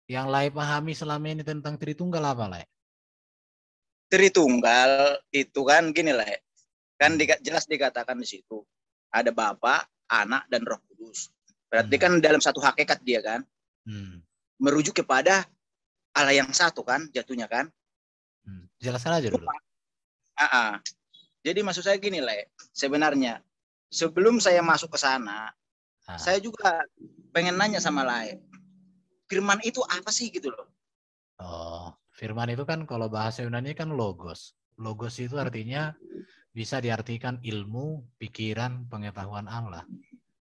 Yang Lai pahami selama ini tentang Tritunggal apa, Lai? Tritunggal itu kan gini lah, kan Hmm. jelas dikatakan di situ ada Bapa, Anak, dan Roh Kudus. Berarti Hmm. kan dalam satu hakikat dia kan Hmm. merujuk kepada Allah yang satu kan jatuhnya kan. Jelaskan aja dulu. Jadi maksud saya gini lah, sebenarnya sebelum saya masuk ke sana, saya juga pengen nanya sama Lai, firman itu apa sih gitu loh. Oh, firman itu kan kalau bahasa Yunani kan logos. Logos itu artinya bisa diartikan ilmu, pikiran, pengetahuan Allah.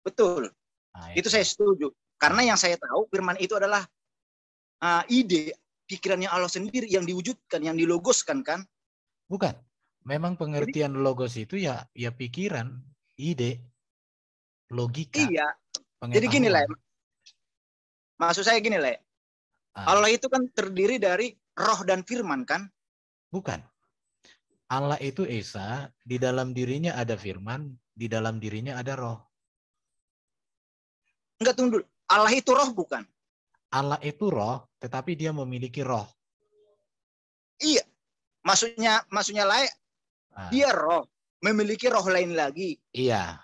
Betul. Nah, itu saya setuju. Karena Nah. yang saya tahu firman itu adalah ide, pikirannya Allah sendiri yang diwujudkan, yang dilogoskan kan? Bukan. Memang pengertian logos itu ya pikiran, ide, logika, Iya. Jadi gini lah. pengetahuan. Maksud saya gini lah. Allah itu kan terdiri dari roh dan firman kan? Bukan. Allah itu Esa, di dalam dirinya ada firman, di dalam dirinya ada roh. Enggak, tunggu dulu. Allah itu roh bukan? Allah itu roh, tetapi dia memiliki roh. Iya. Maksudnya lain, dia roh, memiliki roh lain lagi. Iya.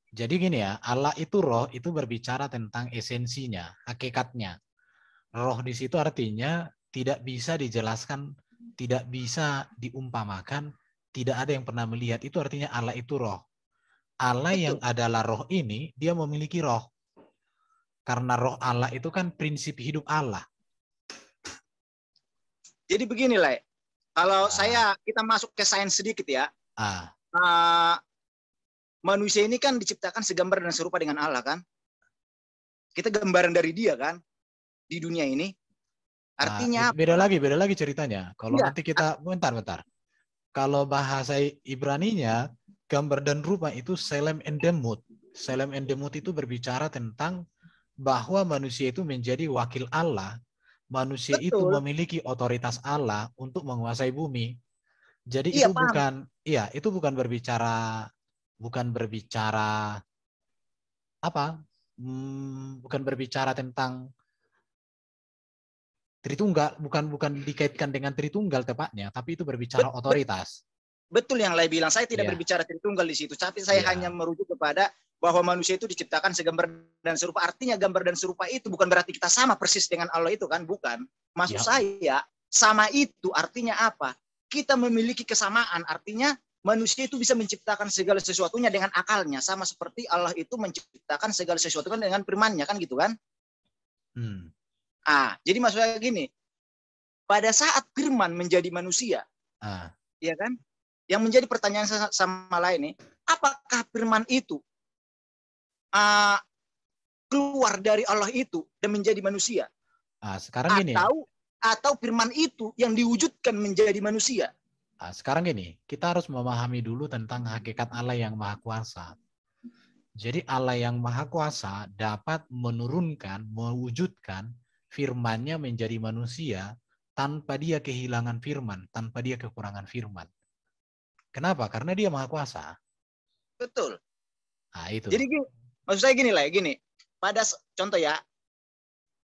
Jadi gini ya, Allah itu roh, itu berbicara tentang esensinya, hakikatnya. Roh di situ artinya tidak bisa dijelaskan, tidak bisa diumpamakan, tidak ada yang pernah melihat. Itu artinya Allah itu roh. Allah Betul. yang adalah roh ini, dia memiliki roh. Karena roh Allah itu kan prinsip hidup Allah. Jadi beginilah, kalau kita masuk ke sains sedikit ya. Manusia ini kan diciptakan segambar dan serupa dengan Allah kan. Kita gambaran dari dia kan di dunia ini. Artinya beda lagi ceritanya. Kalau iya. nanti kita bentar. Kalau bahasa Ibraninya, gambar dan rupa itu selem and demut. Selem and demut itu berbicara tentang bahwa manusia itu menjadi wakil Allah. Manusia itu memiliki otoritas Allah untuk menguasai bumi. Jadi iya, itu bukan berbicara apa? Bukan berbicara tentang Tritunggal, bukan dikaitkan dengan Tritunggal tepatnya, tapi itu berbicara otoritas. Betul yang Lai bilang, saya tidak berbicara Tritunggal di situ, tapi saya hanya merujuk kepada bahwa manusia itu diciptakan segambar dan serupa. Artinya gambar dan serupa itu bukan berarti kita sama persis dengan Allah itu kan, bukan. Maksud saya, sama itu artinya apa? Kita memiliki kesamaan, artinya manusia itu bisa menciptakan segala sesuatunya dengan akalnya, sama seperti Allah itu menciptakan segala sesuatunya dengan firman-Nya kan gitu kan? Jadi maksud saya gini, pada saat firman menjadi manusia, ya kan? Yang menjadi pertanyaan sama lain nih, apakah firman itu keluar dari Allah itu dan menjadi manusia? Sekarang gini. Atau firman itu yang diwujudkan menjadi manusia? Sekarang gini, kita harus memahami dulu tentang hakikat Allah yang Maha Kuasa. Jadi Allah yang Maha Kuasa dapat menurunkan, mewujudkan firman-Nya menjadi manusia tanpa dia kehilangan firman, tanpa dia kekurangan firman. Kenapa? Karena dia Maha Kuasa. Betul. Itu. Jadi maksud saya gini lah, gini. Pada contoh ya,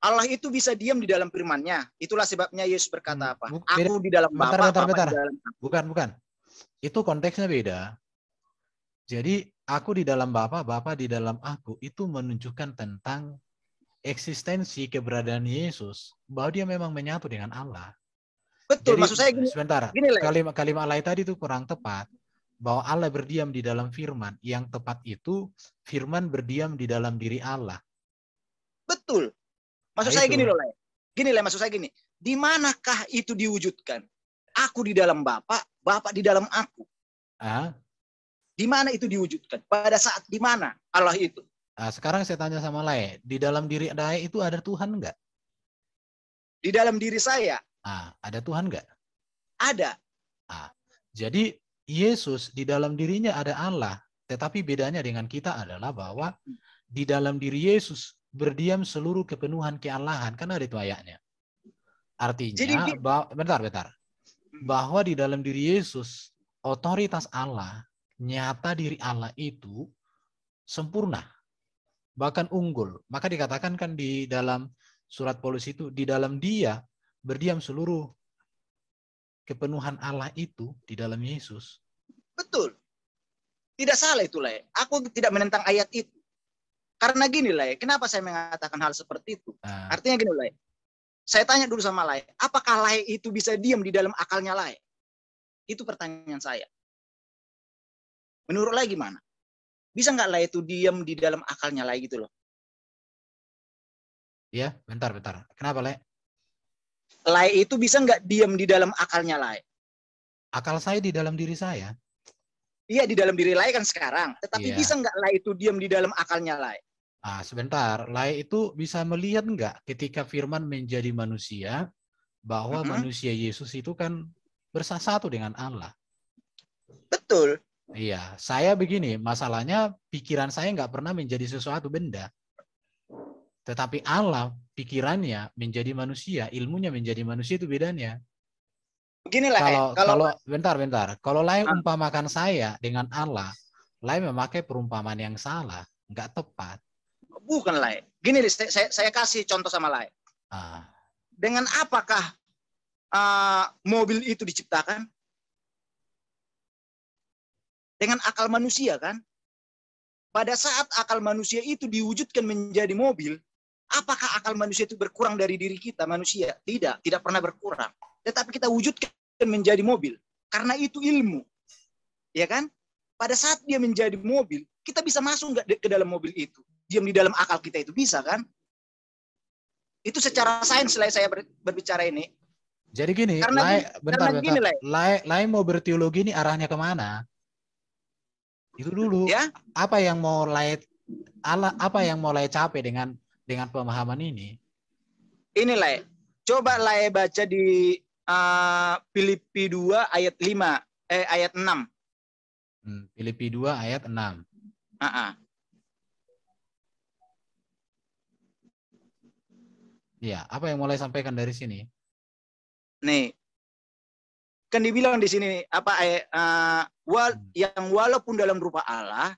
Allah itu bisa diam di dalam firman-Nya. Itulah sebabnya Yesus berkata apa? Aku di dalam Bapa, Bapa di dalam aku. Bukan. Itu konteksnya beda. Jadi aku di dalam Bapa, Bapa di dalam aku, itu menunjukkan tentang eksistensi keberadaan Yesus, bahwa dia memang menyatu dengan Allah. Betul, jadi, maksud saya gini. Sebentar, kalimat Allah tadi itu kurang tepat. Bahwa Allah berdiam di dalam firman. Yang tepat itu, firman berdiam di dalam diri Allah. Betul. Maksud saya gini loh, Lai. Gini lah, maksud saya gini. Di manakah itu diwujudkan? Aku di dalam Bapa, Bapa di dalam aku. Di mana itu diwujudkan? Pada saat di mana Allah itu? Sekarang saya tanya sama Lai, di dalam diri Lai itu ada Tuhan enggak? Di dalam diri saya. Ada Tuhan enggak? Ada. Jadi Yesus di dalam dirinya ada Allah, tetapi bedanya dengan kita adalah bahwa di dalam diri Yesus berdiam seluruh kepenuhan keallahan, kan ada itu ayatnya. Artinya, bentar. Bahwa di dalam diri Yesus otoritas Allah, nyata diri Allah itu sempurna, bahkan unggul. Maka dikatakan kan di dalam surat Paulus itu, di dalam dia berdiam seluruh kepenuhan Allah itu di dalam Yesus. Betul. Tidak salah itu, Lai. Aku tidak menentang ayat itu. Karena gini, Lai, kenapa saya mengatakan hal seperti itu? Artinya gini, Lai. Saya tanya dulu sama Lai, apakah Lai itu bisa diam di dalam akalnya Lai? Itu pertanyaan saya. Menurut Lai gimana? Bisa nggak Lai itu diam di dalam akalnya Lai gitu loh? Ya, bentar. Kenapa, Lai? Lai itu bisa nggak diam di dalam akalnya Lai? Akal saya di dalam diri saya. Iya, di dalam diri Lai kan sekarang. Tetapi bisa nggak Lai itu diam di dalam akalnya Lai? Sebentar. Lai itu bisa melihat nggak ketika Firman menjadi manusia, bahwa manusia Yesus itu kan bersatu dengan Allah. Betul. Iya, saya begini, masalahnya pikiran saya nggak pernah menjadi sesuatu benda. Tetapi Allah, pikirannya menjadi manusia, ilmunya menjadi manusia, itu bedanya. Beginilah, kalau bentar. Kalau Lai umpamakan saya dengan Allah, Lai memakai perumpamaan yang salah, nggak tepat. Bukan, Lai. Gini, saya kasih contoh sama Lai. Dengan apakah mobil itu diciptakan? Dengan akal manusia, kan? Pada saat akal manusia itu diwujudkan menjadi mobil, apakah akal manusia itu berkurang dari diri kita manusia? Tidak pernah berkurang. Tetapi kita wujudkan menjadi mobil. Karena itu ilmu. Ya kan? Pada saat dia menjadi mobil, kita bisa masuk nggak ke dalam mobil itu? Diam di dalam akal kita itu bisa, kan? Itu secara sains saya berbicara ini. Jadi gini, bentar. Lai mau berteologi ini arahnya kemana? Itu dulu. Ya? Apa yang mau Lai capai dengan pemahaman ini? Ini Lai. Coba Lai baca di Filipi 2 ayat 6. Filipi 2 ayat 6. Ya, apa yang mulai sampaikan dari sini? Nih, kan dibilang di sini yang walaupun dalam rupa Allah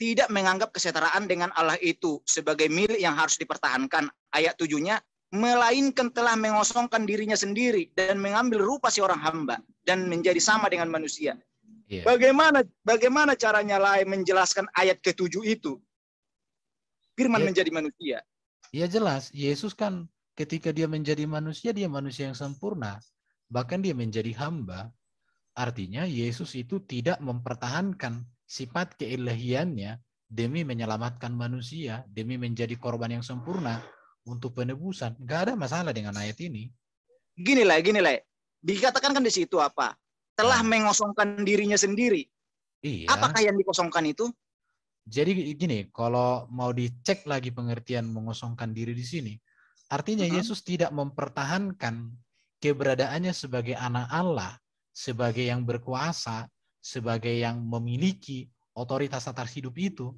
tidak menganggap kesetaraan dengan Allah itu sebagai milik yang harus dipertahankan. Ayat 7-nya, melainkan telah mengosongkan dirinya sendiri dan mengambil rupa seorang hamba dan menjadi sama dengan manusia. Yeah. Bagaimana caranya Lai menjelaskan ayat ke-7 itu? Firman menjadi manusia. Ya jelas, Yesus kan ketika dia menjadi manusia yang sempurna. Bahkan dia menjadi hamba. Artinya Yesus itu tidak mempertahankan sifat keilahiannya demi menyelamatkan manusia, demi menjadi korban yang sempurna untuk penebusan. Nggak ada masalah dengan ayat ini. Gini lah. Dikatakan kan di situ apa? Telah mengosongkan dirinya sendiri. Iya. Apakah yang dikosongkan itu? Jadi gini, kalau mau dicek lagi pengertian mengosongkan diri di sini, artinya Yesus tidak mempertahankan keberadaannya sebagai anak Allah, sebagai yang berkuasa, sebagai yang memiliki otoritas atas hidup itu.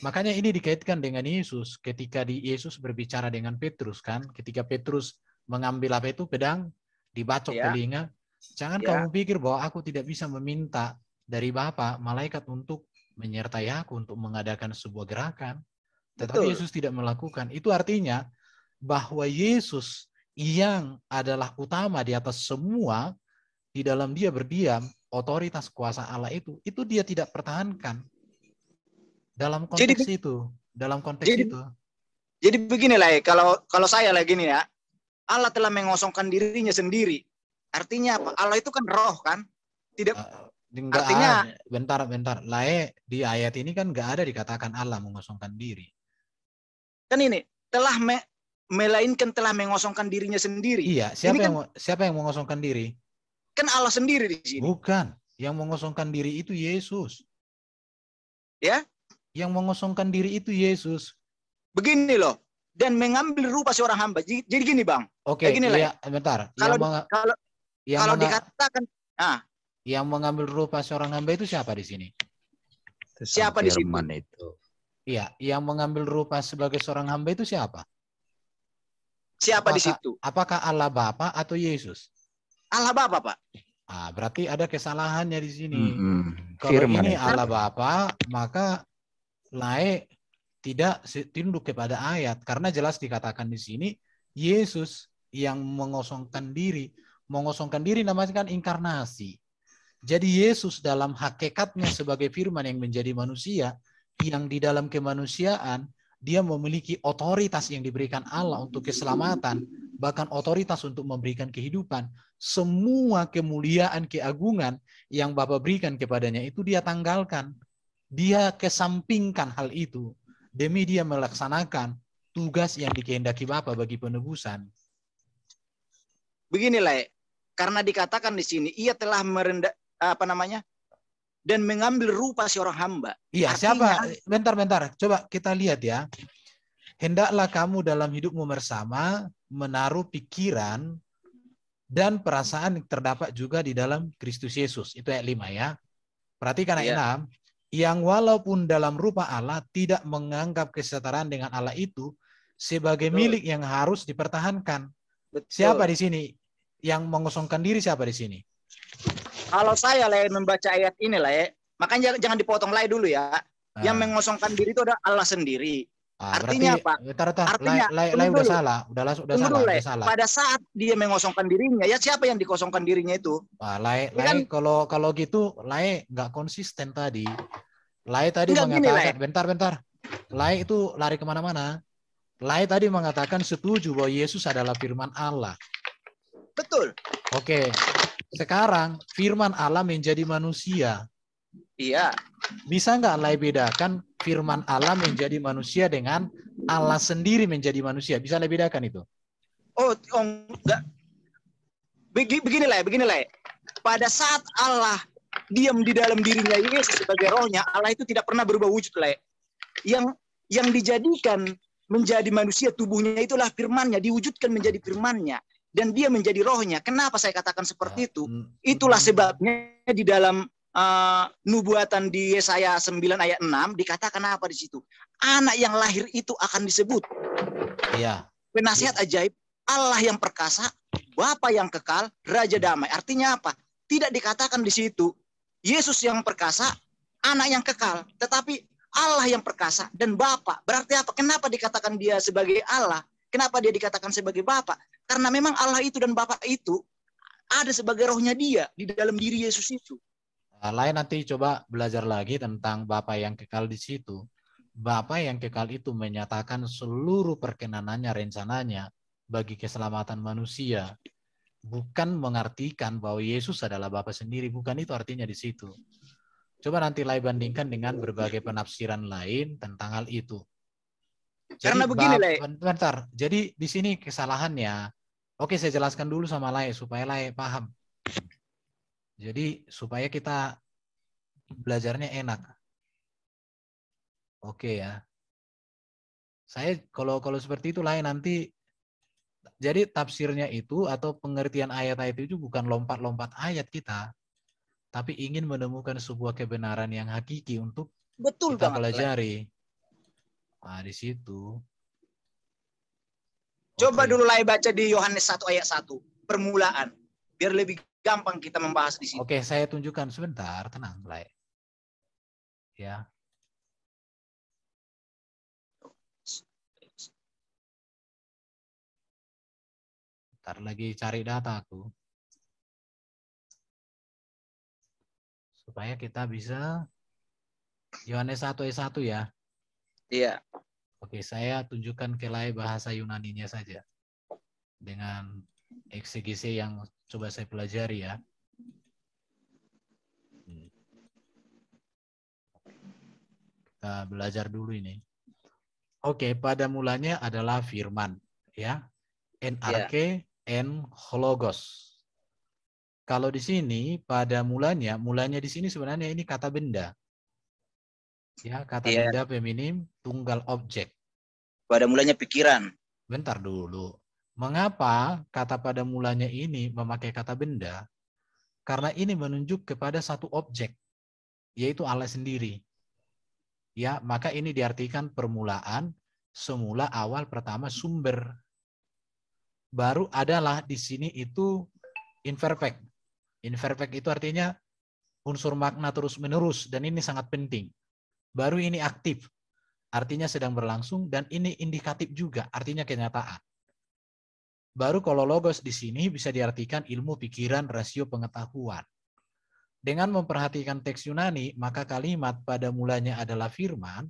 Makanya ini dikaitkan dengan Yesus ketika Yesus berbicara dengan Petrus, kan? Ketika Petrus mengambil apa itu, pedang, dibacok telinga. Jangan kamu pikir bahwa aku tidak bisa meminta dari Bapa malaikat untuk menyertai aku untuk mengadakan sebuah gerakan. Tetapi Yesus tidak melakukan. Itu artinya bahwa Yesus yang adalah utama di atas semua, di dalam dia berdiam, otoritas kuasa Allah itu dia tidak pertahankan. Dalam konteks itu. Jadi beginilah, kalau saya lagi nih ya, Allah telah mengosongkan dirinya sendiri. Artinya apa? Allah itu kan roh, kan? Tidak. Artinya bentar. Lai di ayat ini kan nggak ada dikatakan Allah mengosongkan diri. Kan ini melainkan telah mengosongkan dirinya sendiri. Iya, siapa yang mengosongkan diri? Kan Allah sendiri di sini. Bukan, yang mengosongkan diri itu Yesus. Ya? Yang mengosongkan diri itu Yesus. Begini loh, dan mengambil rupa seorang hamba. Jadi gini, Bang. Oke, iya, bentar. Kalau dikatakan, yang mengambil rupa seorang hamba itu siapa di sini? Siapa di situ? Iya, yang mengambil rupa sebagai seorang hamba itu siapa? Siapa di situ? Apakah Allah Bapa atau Yesus? Allah Bapa, Pak. Berarti ada kesalahannya di sini. Kalau ini Allah Bapa, maka Lai tidak tunduk kepada ayat, karena jelas dikatakan di sini Yesus yang mengosongkan diri. Mengosongkan diri namanya kan inkarnasi. Jadi Yesus dalam hakikatnya sebagai firman yang menjadi manusia, yang di dalam kemanusiaan, dia memiliki otoritas yang diberikan Allah untuk keselamatan, bahkan otoritas untuk memberikan kehidupan. Semua kemuliaan, keagungan yang Bapa berikan kepadanya itu dia tanggalkan. Dia kesampingkan hal itu demi dia melaksanakan tugas yang dikehendaki Bapa bagi penebusan. Beginilah, karena dikatakan di sini ia telah merendah dan mengambil rupa seorang hamba. Iya, artinya, siapa? Bentar. Coba kita lihat ya. Hendaklah kamu dalam hidupmu bersama menaruh pikiran dan perasaan yang terdapat juga di dalam Kristus Yesus. Itu ayat 5 ya. Perhatikan ayat 6. Yang walaupun dalam rupa Allah tidak menganggap kesetaraan dengan Allah itu sebagai milik yang harus dipertahankan. Betul. Siapa di sini yang mengosongkan diri? Siapa di sini? Kalau saya membaca ayat ini makanya jangan dipotong dulu ya. Yang mengosongkan diri itu adalah Allah sendiri. Artinya berarti, apa? Artinya udah salah. Udah salah. Pada saat dia mengosongkan dirinya, ya siapa yang dikosongkan dirinya itu? Kan? Kalau gitu, nggak konsisten tadi. Tadi mengatakan, bentar. Itu lari kemana-mana. Tadi mengatakan setuju bahwa Yesus adalah firman Allah. Betul. Oke. Sekarang firman Allah menjadi manusia. Iya. Bisa nggak bedakan firman Allah menjadi manusia dengan Allah sendiri menjadi manusia? Bisa bedakan itu? Oh enggak. Beginilah. Pada saat Allah diam di dalam dirinya Yesus sebagai rohnya, Allah itu tidak pernah berubah wujud Yang dijadikan menjadi manusia tubuhnya itulah firman-Nya, diwujudkan menjadi firman-Nya. Dan dia menjadi rohnya. Kenapa saya katakan seperti itu? Itulah sebabnya di dalam nubuatan di Yesaya 9 ayat 6 dikatakan apa di situ? Anak yang lahir itu akan disebut. Iya. Penasihat ajaib, Allah yang perkasa, Bapa yang kekal, Raja damai. Artinya apa? Tidak dikatakan di situ Yesus yang perkasa, anak yang kekal, tetapi Allah yang perkasa dan Bapa. Berarti apa? Kenapa dikatakan dia sebagai Allah? Kenapa dia dikatakan sebagai Bapa? Karena memang Allah itu dan Bapa itu ada sebagai rohnya dia di dalam diri Yesus itu. Nanti coba belajar lagi tentang Bapa yang kekal di situ. Bapa yang kekal itu menyatakan seluruh perkenanannya, rencananya bagi keselamatan manusia. Bukan mengartikan bahwa Yesus adalah Bapa sendiri. Bukan itu artinya di situ. Coba nanti bandingkan dengan berbagai penafsiran lain tentang hal itu. Jadi, karena begini, bentar. Jadi di sini kesalahannya. Oke, saya jelaskan dulu sama supaya paham. Jadi supaya kita belajarnya enak. Oke ya. Saya kalau seperti itu nanti. Jadi tafsirnya itu atau pengertian ayat-ayat itu bukan lompat-lompat ayat kita, tapi ingin menemukan sebuah kebenaran yang hakiki untuk kita pelajari. Nah, di situ. Coba dulu baca di Yohanes 1 ayat 1, permulaan. Biar lebih gampang kita membahas di sini. Oke, saya tunjukkan sebentar, tenang, Ya. Ntar lagi cari data aku. Supaya kita bisa Yohanes 1 ayat 1 ya. Iya. Oke, saya tunjukkan ke bahasa Yunaninya saja. Dengan eksegese yang coba saya pelajari ya. Kita belajar dulu ini. Oke, pada mulanya adalah firman. Ya. NRK, N, Logos. Kalau di sini pada mulanya di sini sebenarnya ini kata benda. Ya, kata benda feminim tunggal objek. Pada mulanya pikiran. Bentar dulu. Mengapa kata pada mulanya ini memakai kata benda? Karena ini menunjuk kepada satu objek, yaitu Allah sendiri. Ya, maka ini diartikan permulaan, semula, awal, pertama, sumber. Baru adalah di sini itu imperfect. Imperfect itu artinya unsur makna terus-menerus, dan ini sangat penting. Baru ini aktif, artinya sedang berlangsung, dan ini indikatif juga, artinya kenyataan. Baru kalau logos di sini bisa diartikan ilmu, pikiran, rasio, pengetahuan. Dengan memperhatikan teks Yunani, maka kalimat pada mulanya adalah firman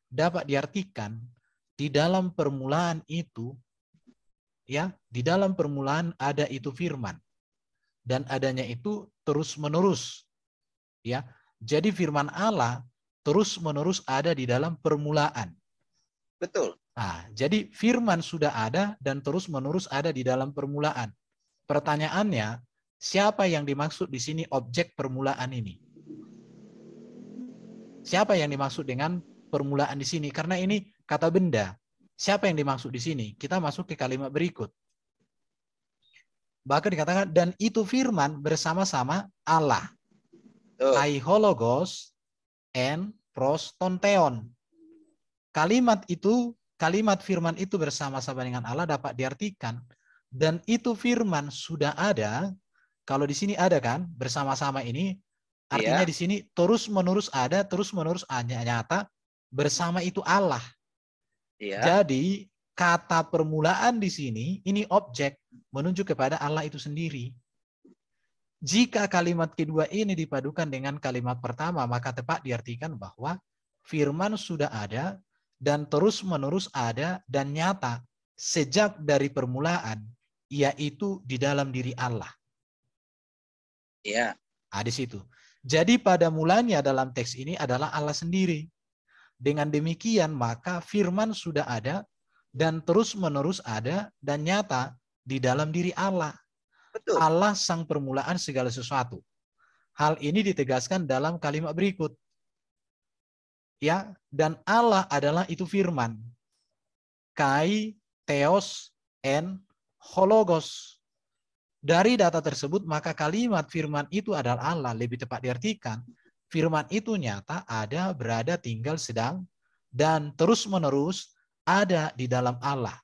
dapat diartikan di dalam permulaan itu, ya, di dalam permulaan ada itu firman, dan adanya itu terus menerus, ya. Jadi firman Allah terus menerus ada di dalam permulaan. Betul. Nah, jadi firman sudah ada dan terus menerus ada di dalam permulaan. Pertanyaannya, siapa yang dimaksud di sini objek permulaan ini? Siapa yang dimaksud dengan permulaan di sini? Karena ini kata benda. Siapa yang dimaksud di sini? Kita masuk ke kalimat berikut. Bahkan dikatakan, dan itu firman bersama-sama Allah. Aihologos and prostonteon. Kalimat itu, kalimat firman itu bersama-sama dengan Allah dapat diartikan, dan itu firman sudah ada. Kalau di sini ada kan, bersama-sama ini, artinya di sini terus menerus ada, terus menerus nyata, bersama itu Allah. Jadi kata permulaan di sini, ini objek menunjuk kepada Allah itu sendiri. Jika kalimat kedua ini dipadukan dengan kalimat pertama, maka tepat diartikan bahwa firman sudah ada, dan terus menerus ada dan nyata sejak dari permulaan, yaitu di dalam diri Allah. Iya. Di situ. Jadi pada mulanya dalam teks ini adalah Allah sendiri. Dengan demikian maka firman sudah ada dan terus menerus ada dan nyata di dalam diri Allah. Betul. Allah sang permulaan segala sesuatu. Hal ini ditegaskan dalam kalimat berikut. Ya, dan Allah adalah itu firman. Kai, theos, and hologos. Dari data tersebut, maka kalimat firman itu adalah Allah. Lebih tepat diartikan, firman itu nyata, ada, berada, tinggal, sedang, dan terus-menerus ada di dalam Allah.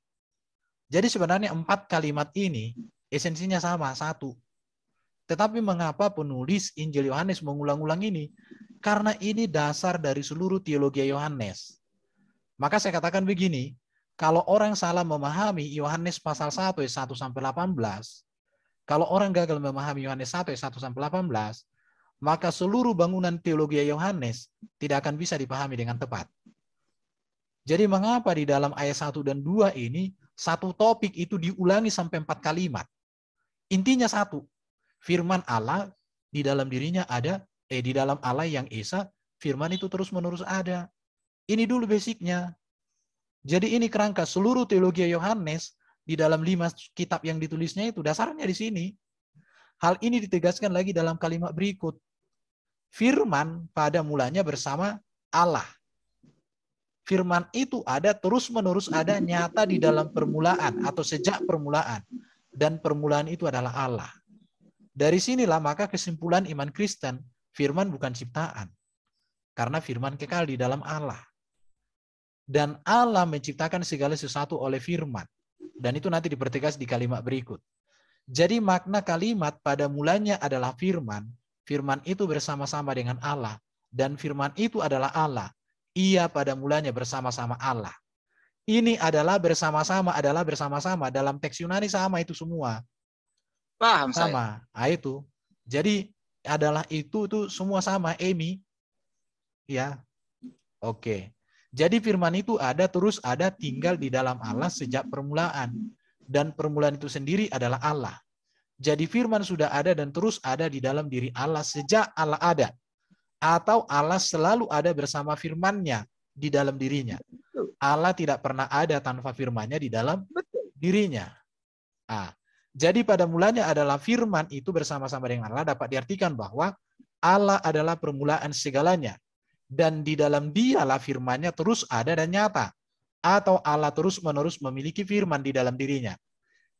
Jadi sebenarnya 4 kalimat ini esensinya sama, satu. Tetapi mengapa penulis Injil Yohanes mengulang-ulang ini? Karena ini dasar dari seluruh teologi Yohanes. Maka saya katakan begini, kalau orang salah memahami Yohanes pasal 1 ayat 1 sampai 18, kalau orang gagal memahami Yohanes 1 ayat 1 sampai 18, maka seluruh bangunan teologi Yohanes tidak akan bisa dipahami dengan tepat. Jadi mengapa di dalam ayat 1 dan 2 ini satu topik itu diulangi sampai 4 kalimat? Intinya satu, firman Allah di dalam dirinya ada, di dalam Allah yang Esa, firman itu terus-menerus ada. Ini dulu basicnya. Jadi ini kerangka seluruh teologi Yohanes di dalam 5 kitab yang ditulisnya itu dasarnya di sini. Hal ini ditegaskan lagi dalam kalimat berikut. Firman pada mulanya bersama Allah. Firman itu ada terus-menerus ada nyata di dalam permulaan atau sejak permulaan. Dan permulaan itu adalah Allah. Dari sinilah maka kesimpulan iman Kristen, firman bukan ciptaan. Karena firman kekal di dalam Allah. Dan Allah menciptakan segala sesuatu oleh firman. Dan itu nanti dipertegas di kalimat berikut. Jadi makna kalimat pada mulanya adalah firman. Firman itu bersama-sama dengan Allah. Dan firman itu adalah Allah. Ia pada mulanya bersama-sama Allah. Ini adalah bersama-sama dalam teks Yunani sama itu semua. Paham sama. Saya. Itu. Jadi adalah itu semua sama, Emi. Ya. Oke. Jadi firman itu ada terus ada tinggal di dalam Allah sejak permulaan. Dan permulaan itu sendiri adalah Allah. Jadi firman sudah ada dan terus ada di dalam diri Allah sejak Allah ada. Atau Allah selalu ada bersama firman-Nya di dalam dirinya. Allah tidak pernah ada tanpa firman-Nya di dalam dirinya. Jadi pada mulanya adalah firman itu bersama-sama dengan Allah dapat diartikan bahwa Allah adalah permulaan segalanya. Dan di dalam dialah firman-Nya terus ada dan nyata. Atau Allah terus-menerus memiliki firman di dalam dirinya.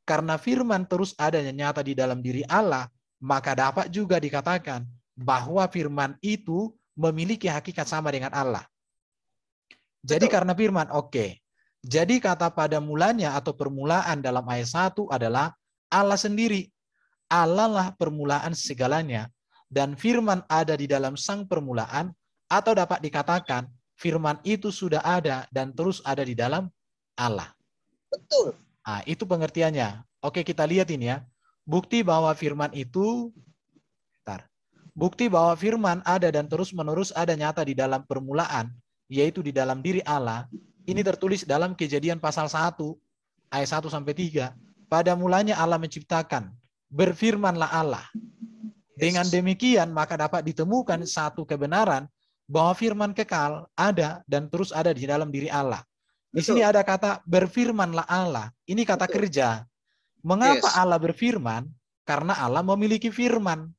Karena firman terus ada dan nyata di dalam diri Allah, maka dapat juga dikatakan bahwa firman itu memiliki hakikat sama dengan Allah. Jadi karena firman, oke. Jadi kata pada mulanya atau permulaan dalam ayat 1 adalah Allah sendiri. Allah lah permulaan segalanya. Dan firman ada di dalam sang permulaan, atau dapat dikatakan firman itu sudah ada dan terus ada di dalam Allah. Betul. Itu pengertiannya. Oke, kita lihat ini ya. Bukti bahwa firman itu, bukti bahwa firman ada dan terus-menerus ada nyata di dalam permulaan, yaitu di dalam diri Allah. Ini tertulis dalam Kejadian pasal 1, ayat 1 sampai 3. Pada mulanya Allah menciptakan, berfirmanlah Allah. Dengan demikian maka dapat ditemukan satu kebenaran bahwa firman kekal ada dan terus ada di dalam diri Allah. Di sini ada kata berfirmanlah Allah. Ini kata kerja. Mengapa Allah berfirman? Karena Allah memiliki firman.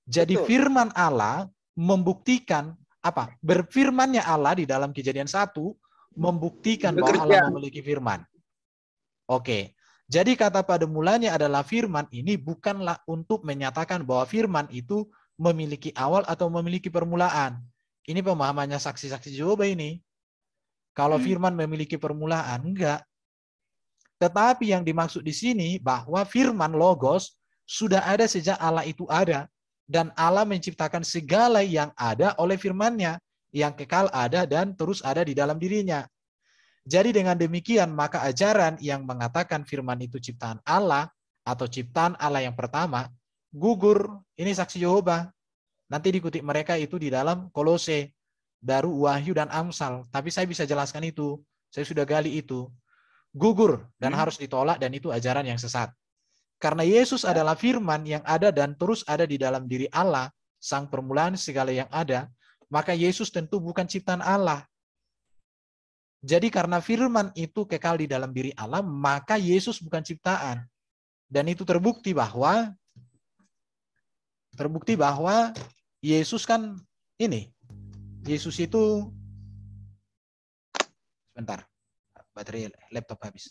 Jadi firman Allah membuktikan apa? Berfirmannya Allah di dalam Kejadian 1 membuktikan bahwa Allah memiliki firman. Oke. Jadi kata pada mulanya adalah firman ini bukanlah untuk menyatakan bahwa firman itu memiliki awal atau memiliki permulaan. Ini pemahamannya saksi-saksi Jehovah ini. Kalau firman memiliki permulaan, enggak. Tetapi yang dimaksud di sini bahwa firman logos sudah ada sejak Allah itu ada. Dan Allah menciptakan segala yang ada oleh firman-Nya, yang kekal ada dan terus ada di dalam dirinya. Jadi dengan demikian maka ajaran yang mengatakan firman itu ciptaan Allah atau ciptaan Allah yang pertama gugur. Ini saksi Jehovah. Nanti dikutip mereka itu di dalam Kolose, Daru, Wahyu, dan Amsal. Tapi saya bisa jelaskan itu. Saya sudah gali itu. Gugur dan harus ditolak dan itu ajaran yang sesat. Karena Yesus adalah firman yang ada dan terus ada di dalam diri Allah, sang permulaan segala yang ada, maka Yesus tentu bukan ciptaan Allah. Jadi karena firman itu kekal di dalam diri Allah, maka Yesus bukan ciptaan. Dan itu terbukti bahwa Yesus kan ini. Yesus itu sebentar. Baterai laptop habis.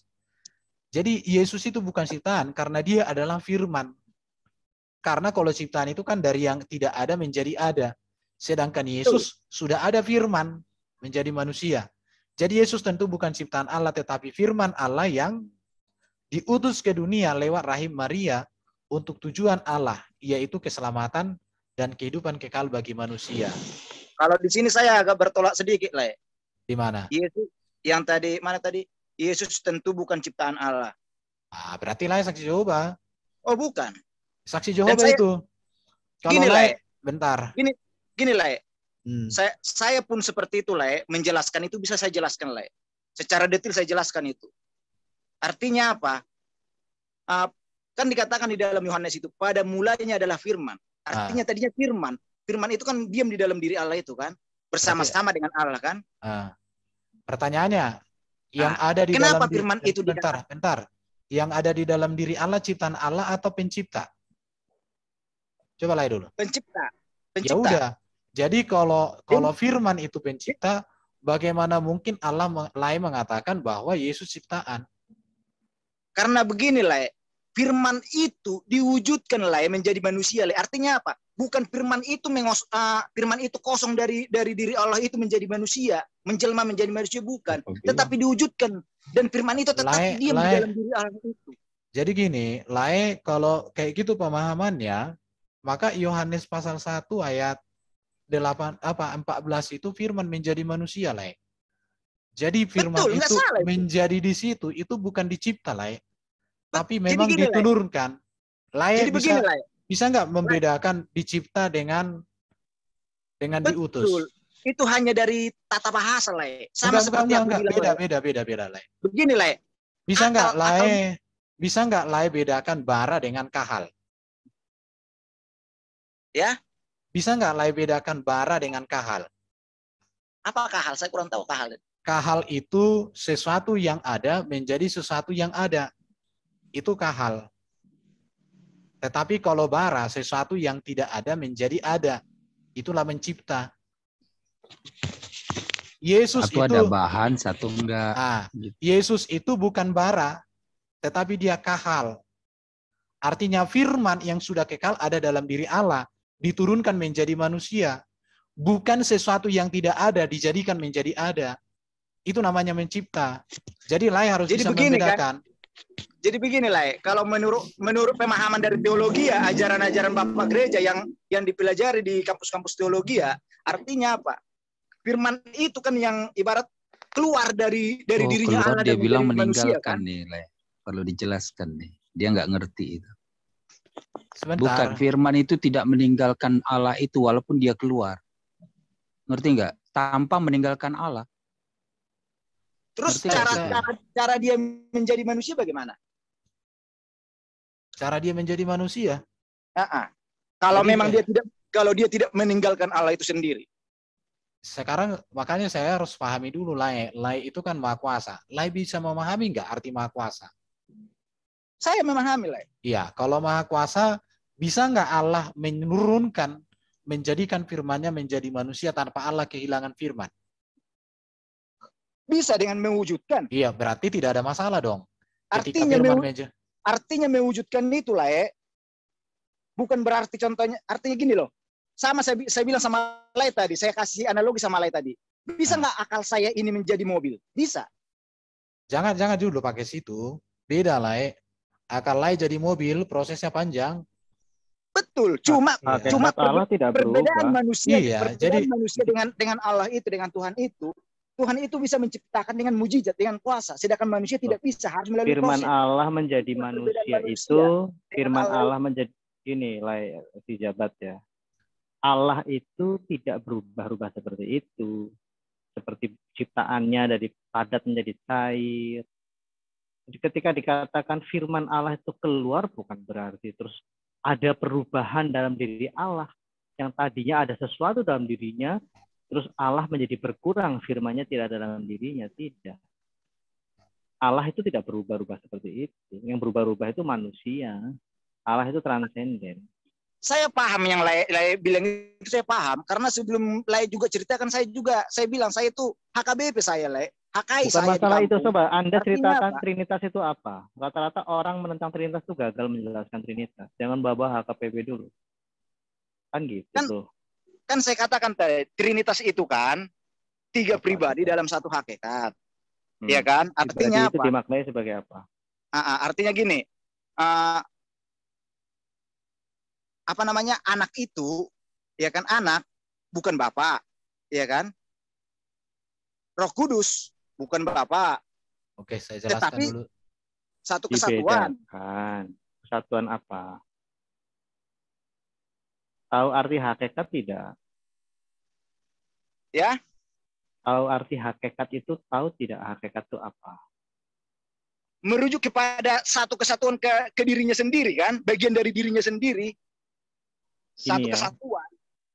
Jadi Yesus itu bukan ciptaan karena dia adalah firman. Karena kalau ciptaan itu kan dari yang tidak ada menjadi ada. Sedangkan Yesus sudah ada firman menjadi manusia. Jadi Yesus tentu bukan ciptaan Allah, tetapi firman Allah yang diutus ke dunia lewat rahim Maria untuk tujuan Allah, yaitu keselamatan dan kehidupan kekal bagi manusia. Kalau di sini saya agak bertolak sedikit lah. Di mana? Yesus yang tadi, mana tadi? Yesus tentu bukan ciptaan Allah. Berarti lah saksi Jehovah. Oh bukan. Saksi Jehovah itu. Kalau gini lah. Bentar. Gini lah. Saya pun seperti itu lah, menjelaskan itu bisa saya jelaskan lah, secara detail saya jelaskan itu. Artinya apa? Kan dikatakan di dalam Yohanes itu pada mulanya adalah firman. Artinya tadinya firman itu kan diam di dalam diri Allah itu kan, bersama-sama dengan Allah kan. Pertanyaannya, yang ada di kenapa dalam firman itu bentar. Yang ada di dalam diri Allah ciptaan Allah atau pencipta? Coba lah dulu. Pencipta. Ya udah. Jadi kalau firman itu pencipta, bagaimana mungkin Allah mengatakan bahwa Yesus ciptaan? Karena beginilah, firman itu diwujudkan lah menjadi manusia. Artinya apa? Bukan firman itu kosong dari diri Allah itu menjadi manusia, menjelma menjadi manusia, bukan. Tetapi diwujudkan dan firman itu tetap diam di dalam diri Allah itu. Jadi gini, kalau kayak gitu pemahamannya, maka Yohanes pasal 1 ayat 14 itu firman menjadi manusia lah. Jadi firman itu menjadi di situ itu bukan dicipta lah, tapi memang diturunkan. Jadi begini lah. Bisa nggak membedakan dicipta dengan diutus? Itu hanya dari tata bahasa lah. Sama seperti yang beda lah. Begini lah. Bisa nggak lah bedakan bara dengan kahal? Ya? Bisa nggak lah bedakan bara dengan kahal? Apa kahal? Saya kurang tahu kahal. Kahal itu sesuatu yang ada menjadi sesuatu yang ada. Itu kahal. Tetapi kalau bara, sesuatu yang tidak ada menjadi ada. Itulah mencipta. Yesus satu itu ada bahan, satu enggak. Yesus itu bukan bara, tetapi dia kahal. Artinya firman yang sudah kekal ada dalam diri Allah, diturunkan menjadi manusia. Bukan sesuatu yang tidak ada, dijadikan menjadi ada. Itu namanya mencipta. Jadi Lai harus bisa membedakan. Kan? Jadi beginilah, kalau menurut pemahaman dari teologi ya, ajaran-ajaran Bapak Gereja yang dipelajari di kampus-kampus teologi ya, artinya apa? Firman itu kan yang ibarat keluar dari dirinya Allah dia dan bilang meninggalkan manusia, kan? Nih, perlu dijelaskan nih. Dia nggak ngerti itu. Sebentar. Bukan, firman itu tidak meninggalkan Allah itu walaupun dia keluar. Ngerti nggak? Tanpa meninggalkan Allah. Terus Ngerti cara dia menjadi manusia bagaimana? Cara dia menjadi manusia? Kalau memang dia tidak meninggalkan Allah itu sendiri. Sekarang makanya saya harus pahami dulu Lai. Lai itu kan Maha Kuasa. Lai bisa memahami nggak arti Maha Kuasa? Saya memahami, Lai. Iya, kalau Maha Kuasa, bisa nggak Allah menurunkan, menjadikan firman-Nya menjadi manusia tanpa Allah kehilangan firman? Bisa dengan mewujudkan. Iya, berarti tidak ada masalah dong. Artinya mewujudkan itu, Lai. Bukan berarti contohnya, artinya gini loh. Sama saya bilang sama Lai tadi, saya kasih analogi sama Lai tadi. Bisa nggak akal saya ini menjadi mobil? Bisa. Jangan dulu pakai situ. Beda Lai. Akal Lai jadi mobil, prosesnya panjang. Betul. Cuma Allah tidak perbedaan berubah. manusia, jadi manusia dengan Allah itu, dengan Tuhan itu. Tuhan itu bisa menciptakan dengan mujizat, dengan kuasa. Sedangkan manusia tidak bisa, harus melalui firman proses. Allah menjadi manusia itu, firman Allah menjadi ini Lai si jabat ya. Allah itu tidak berubah-ubah seperti itu. Seperti ciptaannya dari padat menjadi cair. Jadi ketika dikatakan firman Allah itu keluar, bukan berarti terus ada perubahan dalam diri Allah. Yang tadinya ada sesuatu dalam dirinya, terus Allah menjadi berkurang, firman-Nya tidak ada dalam dirinya. Tidak. Allah itu tidak berubah-ubah seperti itu. Yang berubah-ubah itu manusia. Allah itu transenden. Saya paham yang Lai bilang itu, saya paham. Karena sebelum Lai juga ceritakan, saya bilang saya itu HKBP saya, Lai. HKI bukan saya masalah itu, coba Anda ceritakan apa? Trinitas itu apa. Rata-rata orang menentang Trinitas itu gagal menjelaskan Trinitas. Jangan bawa HKBP dulu. Kan gitu tuh. Kan saya katakan tadi, Trinitas itu kan 3 pribadi dalam satu hakikat. Ya kan? Artinya itu apa? dimaknai sebagai apa? Artinya gini. Apa namanya, anak itu, ya kan, anak bukan bapak, ya kan, Roh Kudus bukan bapak. Oke, saya jelaskan dulu. Satu kesatuan. Kesatuan apa? Tahu arti hakikat tidak? Ya. Tahu arti hakikat itu, tahu tidak hakikat itu apa? Merujuk kepada satu kesatuan ke dirinya sendiri kan, bagian dari dirinya sendiri. Satu kesatuan.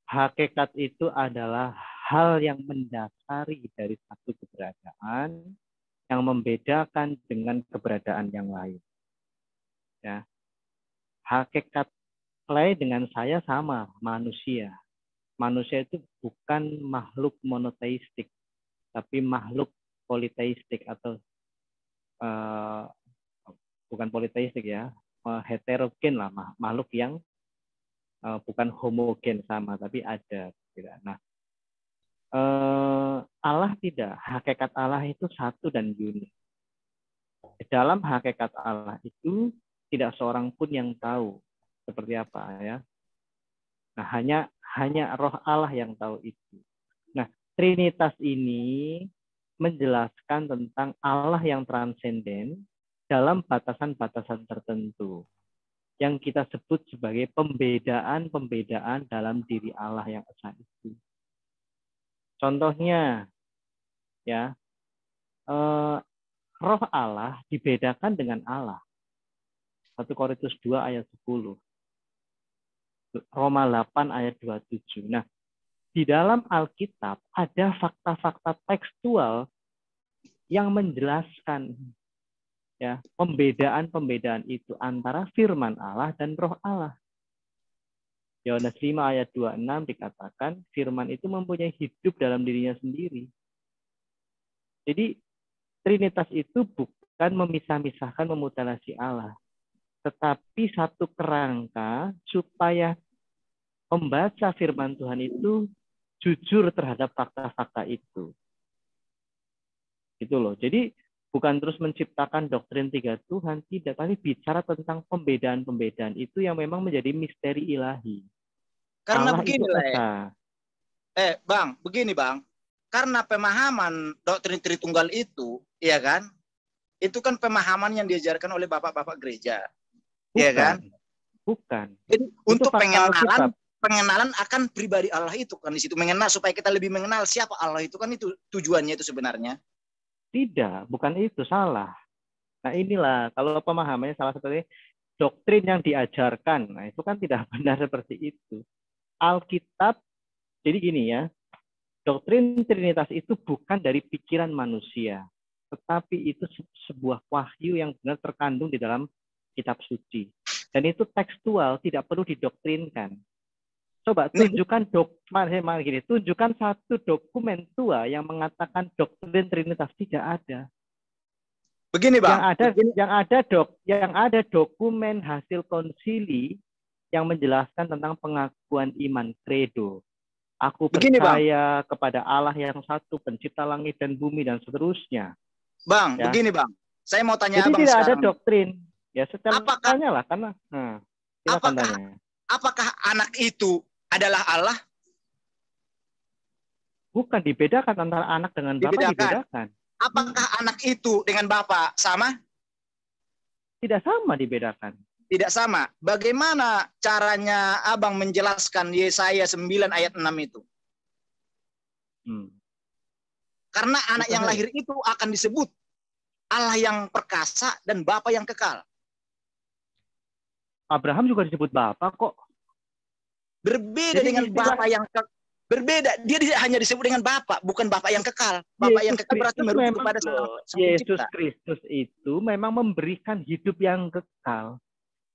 Hakikat itu adalah hal yang mendasari dari satu keberadaan yang membedakan dengan keberadaan yang lain. Ya. Hakikat Lai dengan saya sama, manusia. Manusia itu bukan makhluk monoteistik, tapi makhluk politeistik atau bukan politeistik ya, heterogen lah, makhluk yang bukan homogen sama, tapi ada. Nah, Allah tidak. Hakikat Allah itu satu dan unik. Dalam hakikat Allah itu tidak seorang pun yang tahu seperti apa ya. Nah, hanya Roh Allah yang tahu itu. Nah, Trinitas ini menjelaskan tentang Allah yang transenden dalam batasan-batasan tertentu yang kita sebut sebagai pembedaan-pembedaan dalam diri Allah yang esa itu. Contohnya, ya, Roh Allah dibedakan dengan Allah. 1 Korintus 2 ayat 10. Roma 8 ayat 27. Nah, di dalam Alkitab ada fakta-fakta tekstual yang menjelaskan ya pembedaan-pembedaan itu antara firman Allah dan Roh Allah. Yohanes 5 ayat 26 dikatakan firman itu mempunyai hidup dalam dirinya sendiri. Jadi Trinitas itu bukan memisah-misahkan memutalasi Allah, tetapi satu kerangka supaya pembaca firman Tuhan itu jujur terhadap fakta-fakta itu. Gitu loh. Jadi bukan terus menciptakan doktrin 3 Tuhan, tidak, tapi bicara tentang pembedaan-pembedaan itu yang memang menjadi misteri ilahi. Karena Allah begini lah. Bang, begini Bang. Karena pemahaman doktrin Tritunggal itu, ya kan? Itu kan pemahaman yang diajarkan oleh bapak-bapak gereja. ya kan? Bukan. Jadi Itu untuk fakta Alkitab. pengenalan akan pribadi Allah itu kan di situ, mengenal supaya kita lebih mengenal siapa Allah itu kan, itu tujuannya itu sebenarnya. Tidak, bukan itu, salah. Nah inilah kalau pemahamannya salah satunya doktrin yang diajarkan. Nah itu kan tidak benar seperti itu. Alkitab, jadi gini ya, doktrin Trinitas itu bukan dari pikiran manusia, tetapi itu sebuah wahyu yang benar terkandung di dalam kitab suci. Dan itu tekstual, tidak perlu didoktrinkan. Coba tunjukkan tunjukkan satu dokumen tua yang mengatakan doktrin Trinitas, tidak ada. Begini Bang, yang ada dokumen hasil konsili yang menjelaskan tentang pengakuan iman credo. Aku percaya kepada Allah yang satu, pencipta langit dan bumi dan seterusnya. Bang, ya. Begini Bang, saya mau tanya Jadi Abang tidak sekarang. Ada doktrin. Ya secara tanyalah karena apakah anak itu adalah Allah? Bukan, dibedakan antara anak dengan Bapa, dibedakan. Apakah anak itu dengan Bapa sama? Tidak sama, dibedakan. Tidak sama. Bagaimana caranya Abang menjelaskan Yesaya 9 ayat 6 itu? Karena anak yang lahir itu akan disebut Allah yang perkasa dan Bapa yang kekal. Abraham juga disebut Bapa kok. Berbeda dengan Bapa yang berbeda. Dia hanya disebut dengan Bapa, bukan Bapa yang kekal. Bapa yang kekal berarti merujuk kepada Yesus Kristus itu memang memberikan hidup yang kekal.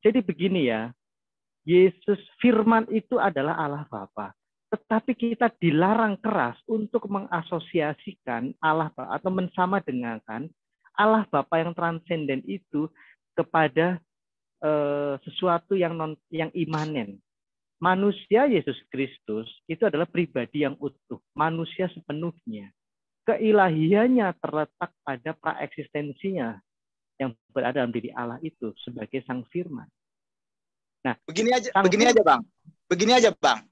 Jadi begini ya, Yesus Firman itu adalah Allah Bapa. Tetapi kita dilarang keras untuk mengasosiasikan Allah atau mensama dengankan Allah Bapa yang transenden itu kepada sesuatu yang imanen. Manusia Yesus Kristus itu adalah pribadi yang utuh, manusia sepenuhnya. Keilahiannya terletak pada praeksistensinya yang berada dalam diri Allah itu sebagai Sang Firman. Nah, begini aja Bang.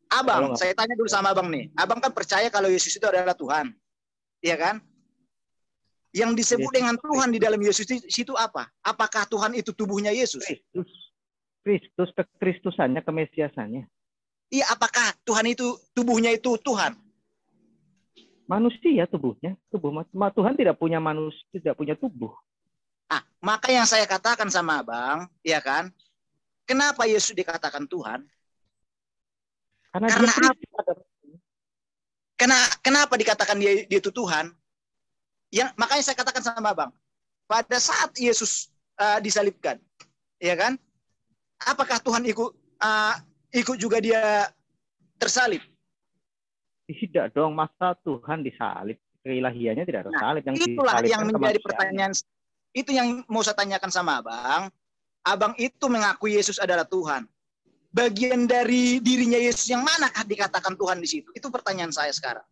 Abang, saya tanya dulu sama Abang nih. Abang kan percaya kalau Yesus itu adalah Tuhan, iya kan? Yang disebut dengan Tuhan di dalam Yesus itu apa? Apakah Tuhan itu tubuhnya Yesus? Kristus, kekristusannya, kemesiasannya. Iya, apakah Tuhan itu tubuhnya itu Tuhan? Manusia tubuhnya, Tuhan tidak punya manusia, tidak punya tubuh. Maka yang saya katakan sama Abang, ya kan? Kenapa Yesus dikatakan Tuhan? Kenapa dikatakan dia itu Tuhan? Makanya saya katakan sama Abang, pada saat Yesus disalibkan, ya kan? Apakah Tuhan ikut juga dia tersalib? Tidak dong, masa Tuhan disalib? Keilahiannya tidak ada salib. Itulah yang menjadi pertanyaan. Itu yang mau saya tanyakan sama Abang. Abang itu mengakui Yesus adalah Tuhan. Bagian dari dirinya Yesus yang manakah dikatakan Tuhan di situ? Itu pertanyaan saya sekarang.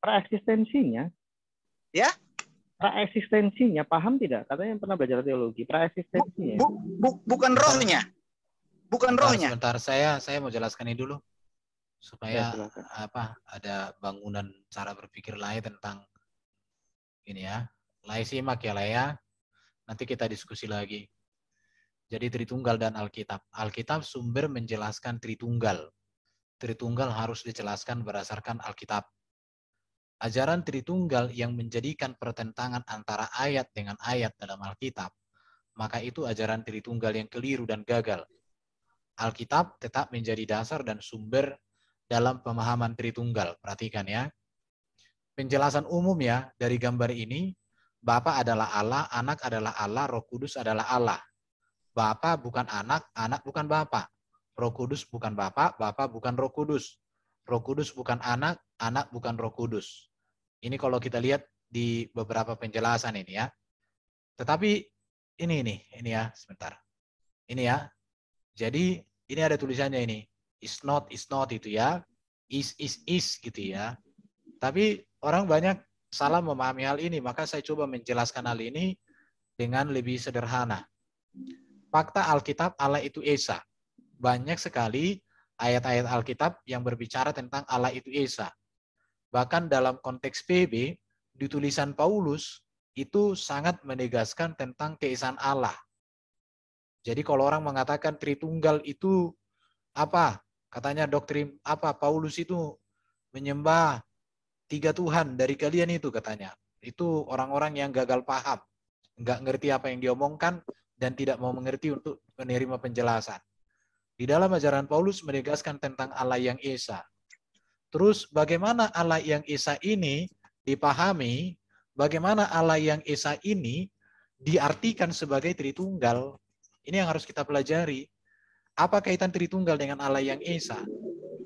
Praeksistensinya. Ya? Praeksistensinya, paham tidak? Katanya yang pernah belajar teologi. Praeksistensinya. Bukan rohnya. Bukan rohnya. Sebentar, saya mau jelaskan ini dulu. Supaya ada bangunan cara berpikir lain tentang ini ya. Lai simak ya Lai ya. Nanti kita diskusi lagi. Jadi Tritunggal dan Alkitab. Alkitab sumber menjelaskan Tritunggal. Tritunggal harus dijelaskan berdasarkan Alkitab. Ajaran Tritunggal yang menjadikan pertentangan antara ayat dengan ayat dalam Alkitab, maka itu ajaran Tritunggal yang keliru dan gagal. Alkitab tetap menjadi dasar dan sumber dalam pemahaman Tritunggal. Perhatikan ya. Penjelasan umum ya dari gambar ini, Bapa adalah Allah, Anak adalah Allah, Roh Kudus adalah Allah. Bapa bukan anak, anak bukan Bapa. Roh Kudus bukan Bapa, Bapa bukan Roh Kudus. Roh Kudus bukan anak, anak bukan Roh Kudus. Ini kalau kita lihat di beberapa penjelasan ini ya. Tetapi ini ya, sebentar. Ini ya. Jadi ini ada tulisannya ini. Is not itu ya. Is gitu ya. Tapi orang banyak salah memahami hal ini, maka saya coba menjelaskan hal ini dengan lebih sederhana. Fakta Alkitab Allah itu Esa. Banyak sekali ayat-ayat Alkitab yang berbicara tentang Allah itu Esa. Bahkan dalam konteks PB, di tulisan Paulus, itu sangat menegaskan tentang keesaan Allah. Jadi kalau orang mengatakan Tritunggal itu apa? Katanya doktrin apa? Paulus itu menyembah 3 Tuhan dari kalian itu katanya. Itu orang-orang yang gagal paham. Nggak ngerti apa yang diomongkan dan tidak mau mengerti untuk menerima penjelasan. Di dalam ajaran Paulus menegaskan tentang Allah yang Esa. Terus bagaimana Allah yang Esa ini dipahami, bagaimana Allah yang Esa ini diartikan sebagai Tritunggal. Ini yang harus kita pelajari. Apa kaitan Tritunggal dengan Allah yang Esa?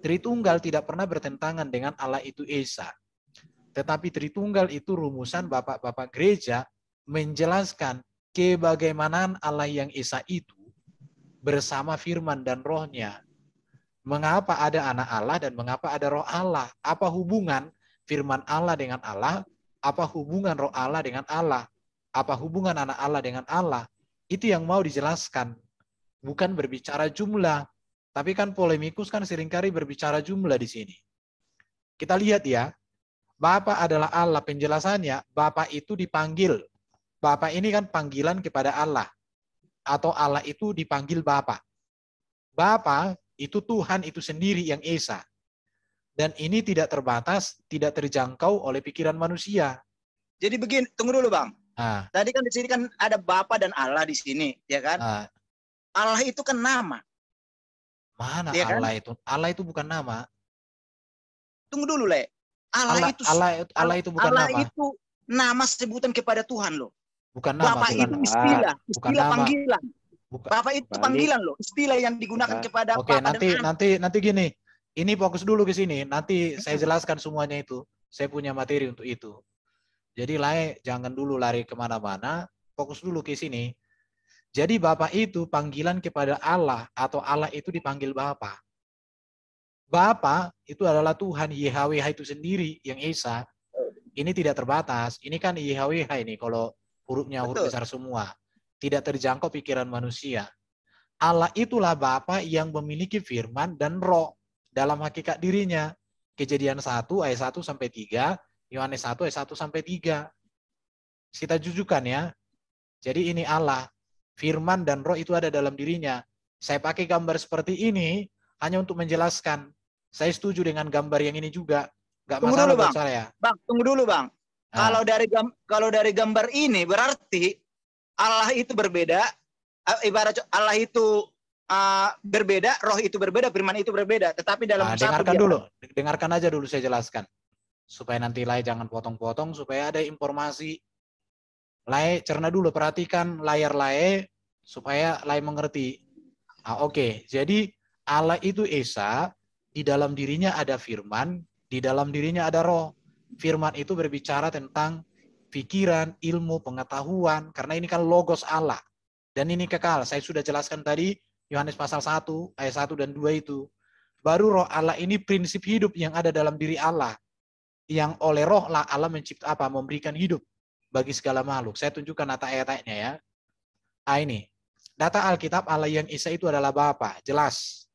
Tritunggal tidak pernah bertentangan dengan Allah itu Esa. Tetapi Tritunggal itu rumusan bapak-bapak gereja menjelaskan kebagaimanaan Allah yang Esa itu bersama firman dan rohnya. Mengapa ada anak Allah dan mengapa ada roh Allah? Apa hubungan firman Allah dengan Allah? Apa hubungan roh Allah dengan Allah? Apa hubungan anak Allah dengan Allah? Itu yang mau dijelaskan. Bukan berbicara jumlah. Tapi kan polemikus kan seringkali berbicara jumlah di sini. Kita lihat ya. Bapa adalah Allah. Penjelasannya, Bapa itu dipanggil. Bapa ini kan panggilan kepada Allah. Atau Allah itu dipanggil Bapa. Bapa itu Tuhan itu sendiri yang Esa. Dan ini tidak terbatas, tidak terjangkau oleh pikiran manusia. Jadi begini, tunggu dulu Bang. Nah, Tadi kan di sini kan ada Bapa dan Allah di sini, ya kan? nah, Allah itu kan nama. mana Ya kan? Allah itu? Allah itu bukan nama. Tunggu dulu, Le. Allah itu bukan Allah nama. itu nama sebutan kepada Tuhan loh. Bukan nama. Bapak bukan itu nama. istilah Bukan nama. panggilan. Bukan. Bapak itu Balik. panggilan loh, istilah yang digunakan kepada Oke, Bapak dan anak. nanti gini. Ini fokus dulu ke sini. Nanti saya jelaskan semuanya itu. Saya punya materi untuk itu. Jadi jangan dulu lari kemana-mana. Fokus dulu ke sini. Jadi Bapa itu panggilan kepada Allah atau Allah itu dipanggil Bapa. Bapa itu adalah Tuhan YHWH itu sendiri yang Esa. Ini tidak terbatas. Ini kan YHWH ini kalau hurufnya huruf besar semua. Tidak terjangkau pikiran manusia. Allah itulah Bapa yang memiliki firman dan roh dalam hakikat dirinya. Kejadian 1 ayat 1 sampai 3, Yohanes 1 ayat 1 sampai 3. Kita jujukan ya. Jadi ini Allah, firman dan roh itu ada dalam dirinya. Saya pakai gambar seperti ini hanya untuk menjelaskan. Saya setuju dengan gambar yang ini juga. Gak masalah buat saya. Bang, tunggu dulu Bang. Kalau dari gambar ini berarti Allah itu berbeda. Ibarat Allah itu berbeda, roh itu berbeda, firman itu berbeda. Tetapi dalam dengarkan dulu, dengarkan aja dulu saya jelaskan. Supaya nanti Lai jangan potong-potong, supaya ada informasi. Lai cerna dulu, perhatikan layar Lai, supaya Lai mengerti. Oke, jadi Allah itu Esa, di dalam dirinya ada firman, di dalam dirinya ada roh. Firman itu berbicara tentang pikiran, ilmu, pengetahuan, karena ini kan logos Allah. Dan ini kekal, saya sudah jelaskan tadi, Yohanes pasal 1, ayat 1 dan 2 itu. Baru roh Allah ini prinsip hidup yang ada dalam diri Allah. Yang oleh roh lah Allah memberikan hidup bagi segala makhluk. Saya tunjukkan data ayat-ayatnya ya. Ini. Data Alkitab Allah yang Esa itu adalah Bapa, jelas.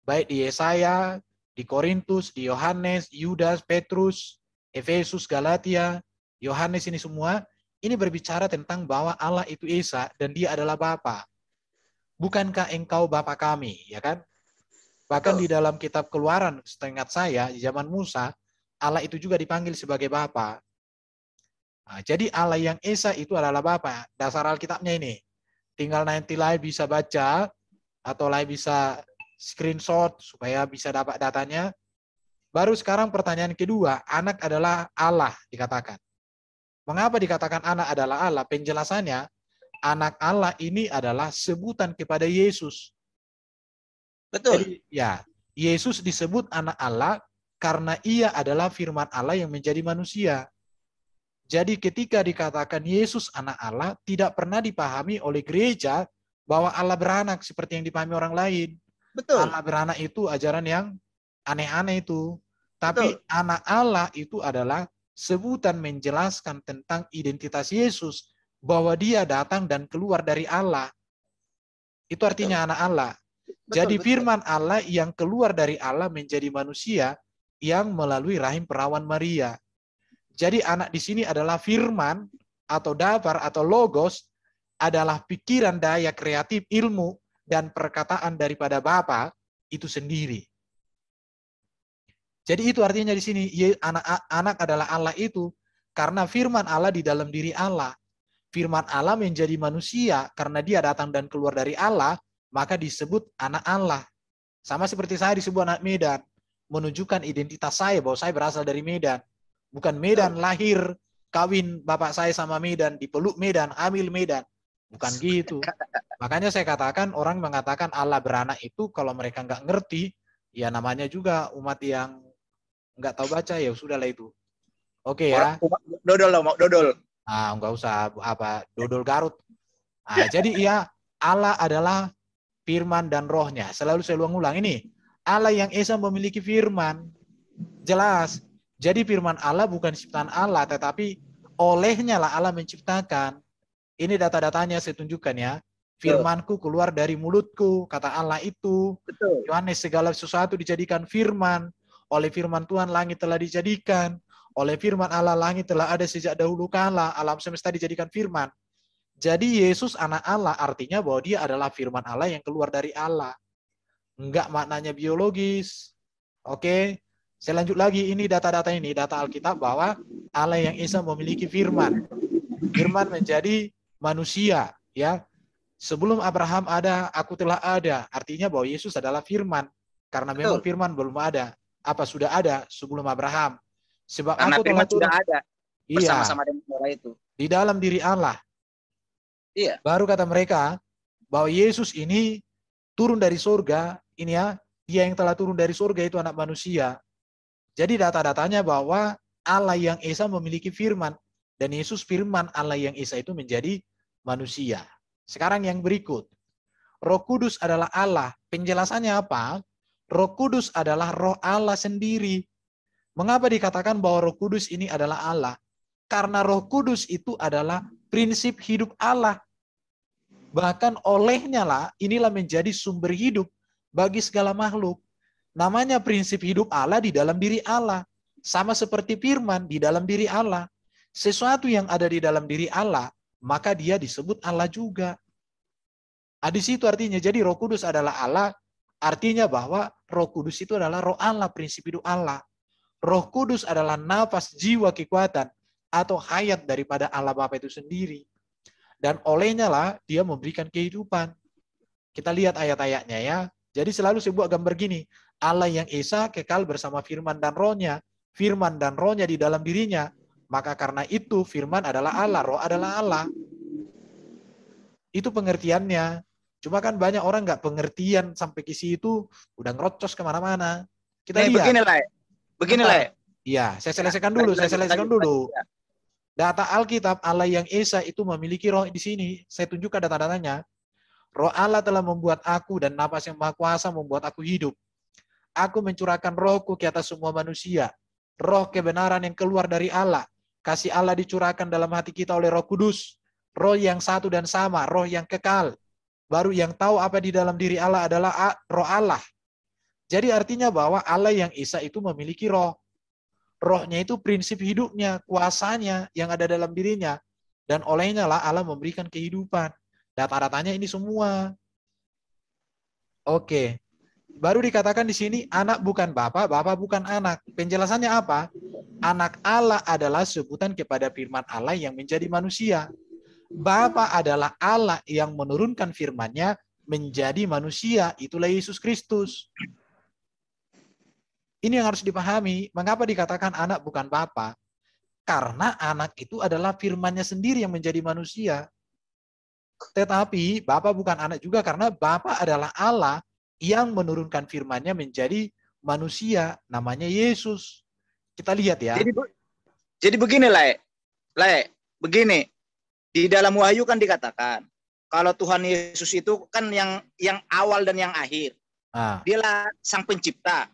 Baik di Yesaya, di Korintus, di Yohanes, Yudas, Petrus, Efesus, Galatia, Yohanes ini semua, ini berbicara tentang bahwa Allah itu Esa dan dia adalah Bapa. Bukankah engkau Bapa kami, ya kan? Bahkan di dalam kitab Keluaran, seingat saya, di zaman Musa, Allah itu juga dipanggil sebagai Bapa. Nah, jadi Allah yang Esa itu adalah Bapa. Dasar Alkitabnya ini. Tinggal nanti Lai bisa baca, atau Lai bisa screenshot supaya bisa dapat datanya. Baru sekarang pertanyaan kedua, anak adalah Allah dikatakan. Mengapa dikatakan anak adalah Allah? Penjelasannya, anak Allah ini adalah sebutan kepada Yesus. Betul. Jadi, ya, Yesus disebut anak Allah karena ia adalah firman Allah yang menjadi manusia. Jadi ketika dikatakan Yesus anak Allah, tidak pernah dipahami oleh gereja bahwa Allah beranak seperti yang dipahami orang lain. Betul. Allah beranak itu ajaran yang aneh-aneh itu. Tapi anak Allah itu adalah sebutan menjelaskan tentang identitas Yesus, bahwa dia datang dan keluar dari Allah. Itu artinya anak Allah. Jadi firman Allah yang keluar dari Allah menjadi manusia yang melalui rahim perawan Maria. Jadi anak di sini adalah firman atau dabar atau logos adalah pikiran, daya kreatif, ilmu, dan perkataan daripada Bapa itu sendiri. Jadi itu artinya di sini anak adalah Allah itu karena firman Allah di dalam diri Allah. Firman Allah menjadi manusia karena dia datang dan keluar dari Allah, maka disebut anak Allah. Sama seperti saya disebut anak Medan, menunjukkan identitas saya bahwa saya berasal dari Medan. Bukan Medan lahir, kawin bapak saya sama Medan, dipeluk Medan, hamil Medan. Bukan gitu. Makanya saya katakan orang mengatakan Allah beranak itu kalau mereka nggak ngerti, ya namanya juga umat yang nggak tahu baca, ya sudahlah itu. Oke ya. Dodol mau dodol. Ah, nggak usah apa dodol Garut. Ah, jadi ya Allah adalah firman dan rohnya. Selalu saya ulang ini. Allah yang Esa memiliki firman. Jelas. Jadi firman Allah bukan ciptaan Allah, tetapi olehnya lah Allah menciptakan. Ini data-datanya saya tunjukkan ya. Firmanku keluar dari mulutku, kata Allah itu. Betul. Yohanes segala sesuatu dijadikan firman. Oleh firman Tuhan langit telah dijadikan. Oleh firman Allah langit telah ada sejak dahulu kala. Alam semesta dijadikan firman. Jadi Yesus anak Allah artinya bahwa dia adalah firman Allah yang keluar dari Allah. Enggak maknanya biologis. Oke. Saya lanjut lagi, ini data-data ini, data Alkitab bahwa Allah yang Esa memiliki firman. Firman menjadi manusia, ya. Sebelum Abraham ada, aku telah ada. Artinya bahwa Yesus adalah firman. Karena memang firman belum ada. Apa sudah ada sebelum Abraham? Sebab karena aku firman telah sudah ada bersama-sama dengan orang itu. Di dalam diri Allah. Iya. Baru kata mereka bahwa Yesus ini turun dari surga, ini ya, dia yang telah turun dari surga itu anak manusia. Jadi data-datanya bahwa Allah yang Esa memiliki firman dan Yesus firman Allah yang Esa itu menjadi manusia. Sekarang yang berikut. Roh Kudus adalah Allah. Penjelasannya apa? Roh Kudus adalah roh Allah sendiri. Mengapa dikatakan bahwa Roh Kudus ini adalah Allah? Karena Roh Kudus itu adalah prinsip hidup Allah. Bahkan olehnya lah inilah menjadi sumber hidup bagi segala makhluk. Namanya prinsip hidup Allah di dalam diri Allah. Sama seperti firman di dalam diri Allah. Sesuatu yang ada di dalam diri Allah, maka dia disebut Allah juga. Di situ artinya, jadi Roh Kudus adalah Allah, artinya bahwa Roh Kudus itu adalah roh Allah, prinsip hidup Allah. Roh Kudus adalah nafas, jiwa, kekuatan, atau hayat daripada Allah Bapa itu sendiri. Dan olehnya lah dia memberikan kehidupan. Kita lihat ayat-ayatnya ya. Jadi selalu saya buat gambar gini. Allah yang Esa kekal bersama firman dan rohnya. Firman dan rohnya di dalam dirinya. Maka karena itu firman adalah Allah, roh adalah Allah. Itu pengertiannya. Cuma kan banyak orang nggak pengertian sampai ke situ udah ngerocos kemana-mana. Kita lihat. Beginilah. Iya, saya selesaikan dulu. Data Alkitab Allah yang Esa itu memiliki roh di sini. Saya tunjukkan data-datanya. Roh Allah telah membuat aku dan nafas yang maha kuasa membuat aku hidup. Aku mencurahkan rohku ke atas semua manusia. Roh kebenaran yang keluar dari Allah. Kasih Allah dicurahkan dalam hati kita oleh Roh Kudus. Roh yang satu dan sama, roh yang kekal. Baru yang tahu apa di dalam diri Allah adalah roh Allah. Jadi artinya bahwa Allah yang Esa itu memiliki roh. Rohnya itu prinsip hidupnya, kuasanya yang ada dalam dirinya. Dan olehnya lah Allah memberikan kehidupan. Data-datanya ini semua. Oke. Baru dikatakan di sini anak bukan bapak, bapak bukan anak. Penjelasannya apa? Anak Allah adalah sebutan kepada firman Allah yang menjadi manusia. Bapa adalah Allah yang menurunkan firman-Nya menjadi manusia. Itulah Yesus Kristus. Ini yang harus dipahami. Mengapa dikatakan anak bukan bapa? Karena anak itu adalah firman-Nya sendiri yang menjadi manusia. Tetapi Bapa bukan anak juga karena Bapa adalah Allah yang menurunkan firman-Nya menjadi manusia. Namanya Yesus. Kita lihat ya. Jadi begini, begini. Di dalam Wahyu kan dikatakan kalau Tuhan Yesus itu kan yang awal dan yang akhir. Dialah sang pencipta.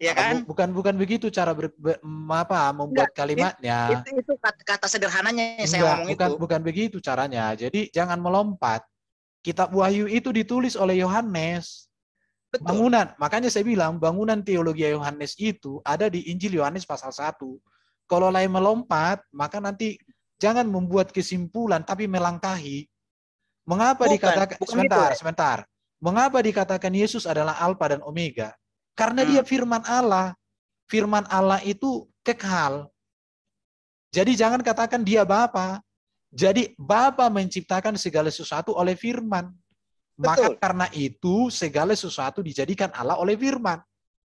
Ya kan? Bukan begitu cara membuat kalimatnya. Itu kata sederhananya yang saya ngomong itu. Bukan begitu caranya. Jadi jangan melompat. Kitab Wahyu itu ditulis oleh Yohanes. Betul. Bangunan, makanya saya bilang bangunan teologi Yohanes itu ada di Injil Yohanes pasal 1. Kalau lain melompat, maka nanti Jangan membuat kesimpulan tapi melangkahi. Mengapa dikatakan sebentar. Mengapa dikatakan Yesus adalah Alfa dan Omega? Karena dia firman Allah. Firman Allah itu kekal. Jadi jangan katakan dia Bapa. Jadi Bapa menciptakan segala sesuatu oleh firman. Maka karena itu segala sesuatu dijadikan Allah oleh firman.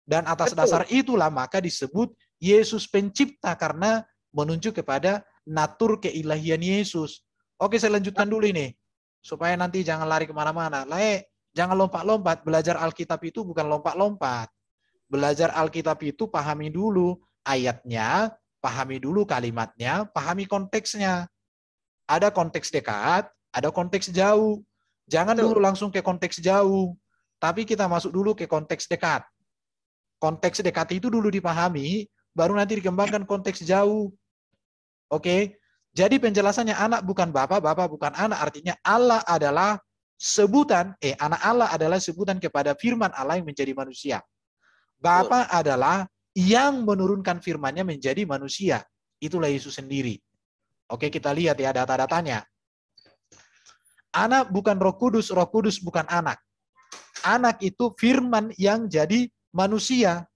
Dan atas dasar itulah maka disebut Yesus pencipta, karena menunjuk kepada natur keilahian Yesus. Oke, saya lanjutkan dulu ini. Supaya nanti jangan lari kemana-mana. Jangan lompat-lompat. Belajar Alkitab itu bukan lompat-lompat. Belajar Alkitab itu pahami dulu ayatnya, pahami dulu kalimatnya, pahami konteksnya. Ada konteks dekat, ada konteks jauh. Jangan dulu langsung ke konteks jauh. Tapi kita masuk dulu ke konteks dekat. Konteks dekat itu dulu dipahami, baru nanti dikembangkan konteks jauh. Oke? Jadi penjelasannya anak bukan Bapa, Bapa bukan anak, artinya Allah adalah sebutan, anak Allah adalah sebutan kepada firman Allah yang menjadi manusia. Bapa adalah yang menurunkan firman-Nya menjadi manusia. Itulah Yesus sendiri. Oke, kita lihat ya data-datanya. Anak bukan Roh Kudus bukan anak. Anak itu firman yang jadi manusia.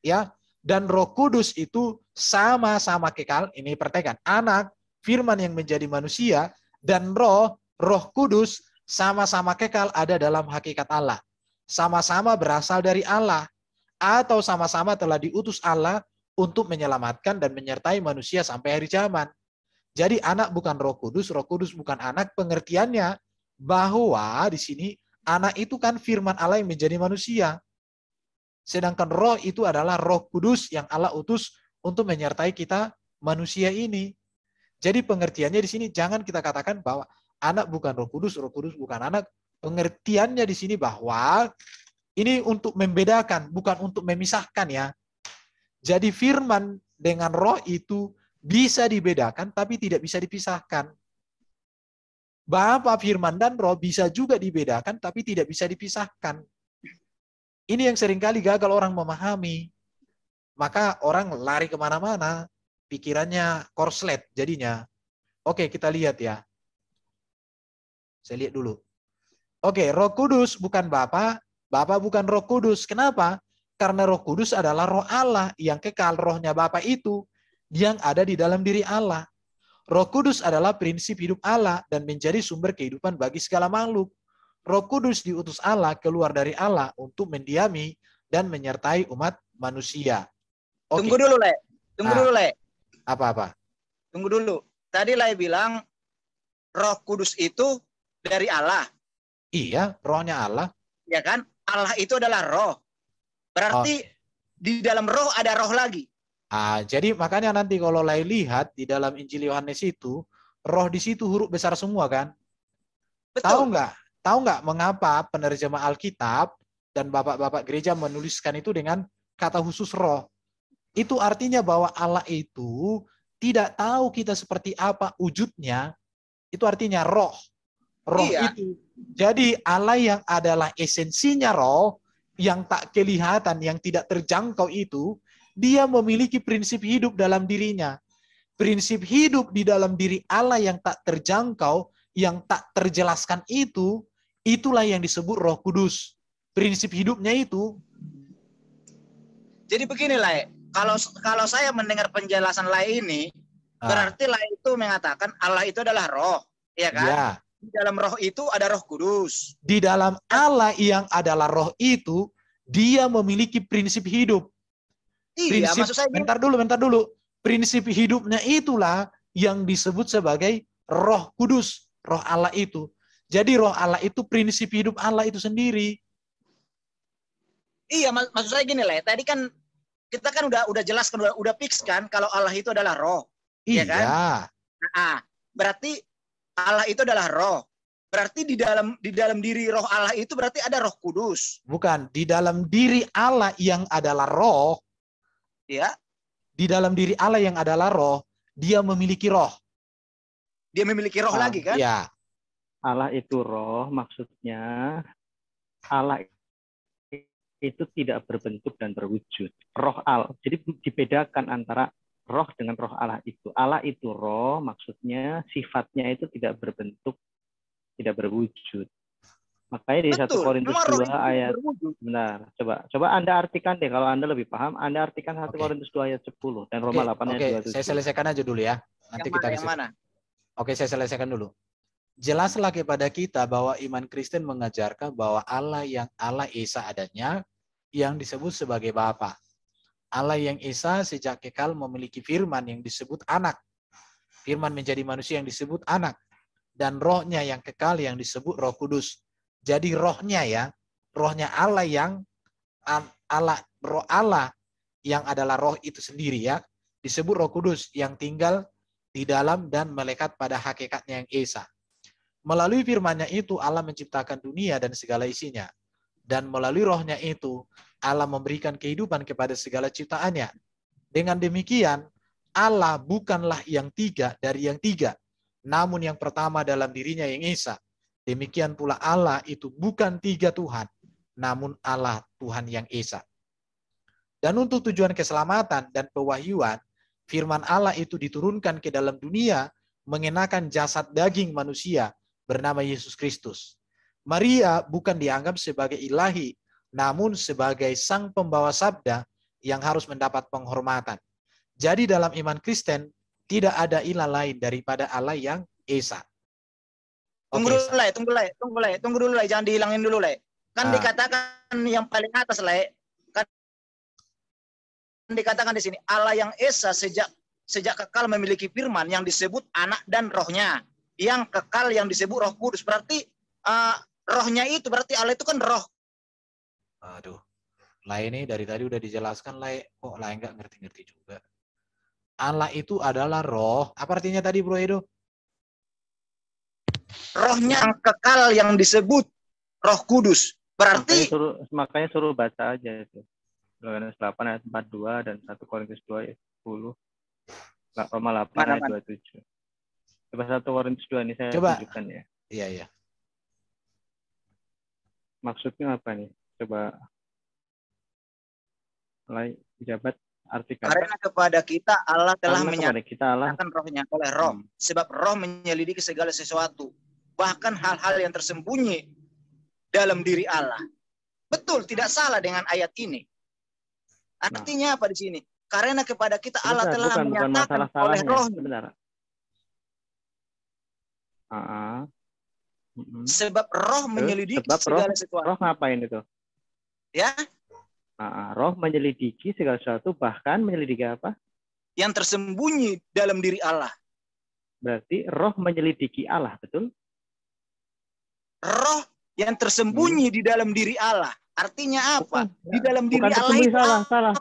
Ya, dan Roh Kudus itu sama-sama kekal. Ini perhatikan, anak, firman yang menjadi manusia, dan Roh Kudus sama-sama kekal ada dalam hakikat Allah. Sama-sama berasal dari Allah, atau sama-sama telah diutus Allah untuk menyelamatkan dan menyertai manusia sampai akhir zaman. Jadi anak bukan Roh Kudus bukan anak, pengertiannya bahwa di sini anak itu kan firman Allah yang menjadi manusia. Sedangkan Roh itu adalah Roh Kudus yang Allah utus untuk menyertai kita manusia ini. Jadi pengertiannya di sini jangan kita katakan bahwa anak bukan Roh Kudus bukan anak. Pengertiannya di sini bahwa ini untuk membedakan, bukan untuk memisahkan ya. Jadi firman dengan Roh itu bisa dibedakan tapi tidak bisa dipisahkan. Bapa, firman, dan Roh bisa juga dibedakan tapi tidak bisa dipisahkan. Ini yang seringkali gagal orang memahami. Maka orang lari kemana-mana, pikirannya korslet jadinya. Oke, kita lihat ya. Saya lihat dulu. Oke, Roh Kudus bukan Bapa, Bapa bukan Roh Kudus. Kenapa? Karena Roh Kudus adalah Roh Allah yang kekal. Rohnya Bapa itu yang ada di dalam diri Allah. Roh Kudus adalah prinsip hidup Allah dan menjadi sumber kehidupan bagi segala makhluk. Roh Kudus diutus Allah keluar dari Allah untuk mendiami dan menyertai umat manusia. Oke. Tunggu dulu, Le. Apa-apa? Tunggu dulu. Tadi Le bilang Roh Kudus itu dari Allah. Iya, rohnya Allah. Ya kan? Allah itu adalah roh. Berarti di dalam roh ada roh lagi. Jadi makanya nanti kalau Lai lihat di dalam Injil Yohanes itu, roh di situ huruf besar semua kan? Betul. Tahu nggak mengapa penerjemah Alkitab dan bapak-bapak gereja menuliskan itu dengan kata khusus roh? Itu artinya bahwa Allah itu tidak tahu kita seperti apa wujudnya. Itu artinya roh. Roh itu. Jadi Allah yang adalah esensinya roh, yang tak kelihatan, yang tidak terjangkau itu, dia memiliki prinsip hidup dalam dirinya. Prinsip hidup di dalam diri Allah yang tak terjangkau, yang tak terjelaskan itu, itulah yang disebut Roh Kudus. Prinsip hidupnya itu. Jadi beginilah, kalau saya mendengar penjelasan Lai ini, berarti Lai itu mengatakan Allah itu adalah roh, ya kan? Ya. Di dalam roh itu ada Roh Kudus. Di dalam Allah yang adalah roh itu, dia memiliki prinsip hidup. Iya, maksud saya bentar dulu. Prinsip hidupnya itulah yang disebut sebagai Roh Kudus, roh Allah itu. Jadi roh Allah itu prinsip hidup Allah itu sendiri. Iya, maksud saya gini lah. Tadi kan kita kan udah jelaskan, udah fix kan kalau Allah itu adalah roh. Iya. Ya kan? Nah, berarti Allah itu adalah roh. Berarti di dalam diri roh Allah itu berarti ada Roh Kudus. Bukan, di dalam diri Allah yang adalah roh. Ya. Di dalam diri Allah yang adalah roh, dia memiliki roh. Dia memiliki roh lagi kan? Iya. Allah itu roh, maksudnya Allah itu tidak berbentuk dan berwujud. Roh Allah. Jadi dibedakan antara roh dengan roh Allah itu. Allah itu roh, maksudnya sifatnya itu tidak berbentuk, tidak berwujud. Makanya di 1 Korintus 2 ayat, benar, coba Anda artikan deh, kalau Anda lebih paham, Anda artikan 1 Korintus 2 ayat 10 dan Roma 8 ayat 27. Saya selesaikan aja dulu ya. Nanti yang mana? Oke, saya selesaikan dulu. Jelaslah kepada kita bahwa iman Kristen mengajarkan bahwa Allah yang Allah Esa adanya, yang disebut sebagai Bapa. Allah yang Esa sejak kekal memiliki firman yang disebut anak. Firman menjadi manusia yang disebut anak. Dan rohnya yang kekal yang disebut Roh Kudus. Jadi rohnya ya, rohnya Allah yang roh Allah yang adalah roh itu sendiri ya, disebut Roh Kudus yang tinggal di dalam dan melekat pada hakikatnya yang Esa. Melalui firman-Nya itu Allah menciptakan dunia dan segala isinya. Dan melalui rohnya itu Allah memberikan kehidupan kepada segala ciptaannya. Dengan demikian Allah bukanlah yang tiga dari yang tiga, namun yang pertama dalam dirinya yang Esa. Demikian pula Allah itu bukan tiga Tuhan, namun Allah Tuhan yang Esa. Dan untuk tujuan keselamatan dan pewahyuan, firman Allah itu diturunkan ke dalam dunia mengenakan jasad daging manusia bernama Yesus Kristus. Maria bukan dianggap sebagai ilahi, namun sebagai sang pembawa sabda yang harus mendapat penghormatan. Jadi dalam iman Kristen, tidak ada ilah lain daripada Allah yang Esa. Tunggu dulu, Lai. Jangan dihilangin dulu, Lai. Kan dikatakan yang paling atas, Lai. Kan dikatakan di sini, Allah yang Esa sejak kekal memiliki firman yang disebut anak dan rohnya. Yang kekal yang disebut Roh Kudus. Berarti rohnya itu, berarti Allah itu kan roh. Aduh, Lai ini dari tadi udah dijelaskan, Lai. Kok Lai nggak ngerti-ngerti juga. Allah itu adalah roh. Apa artinya tadi, Bro Edo? Rohnya yang kekal yang disebut Roh Kudus. Berarti makanya suruh baca aja itu. Yohanes 8 ayat 42 dan 1 Korintus 2 ayat 10. Roma 8 ayat 27. Coba 1 Korintus 2 ini saya tunjukkan ya. Iya. Maksudnya apa nih? Coba mulai pejabat artikan. Karena kepada kita Allah telah menyatakan rohnya oleh roh. Sebab roh menyelidiki segala sesuatu. Bahkan hal-hal yang tersembunyi dalam diri Allah. Betul, tidak salah dengan ayat ini. Artinya apa di sini? Karena kepada kita Allah telah menyatakan oleh rohnya. Sebab roh menyelidiki segala sesuatu. Roh ngapain itu? Ya? Roh menyelidiki segala sesuatu, bahkan menyelidiki apa? Yang tersembunyi dalam diri Allah. Berarti roh menyelidiki Allah, betul? Roh yang tersembunyi di dalam diri Allah. Artinya apa? Di dalam diri bukan Allah itu salah.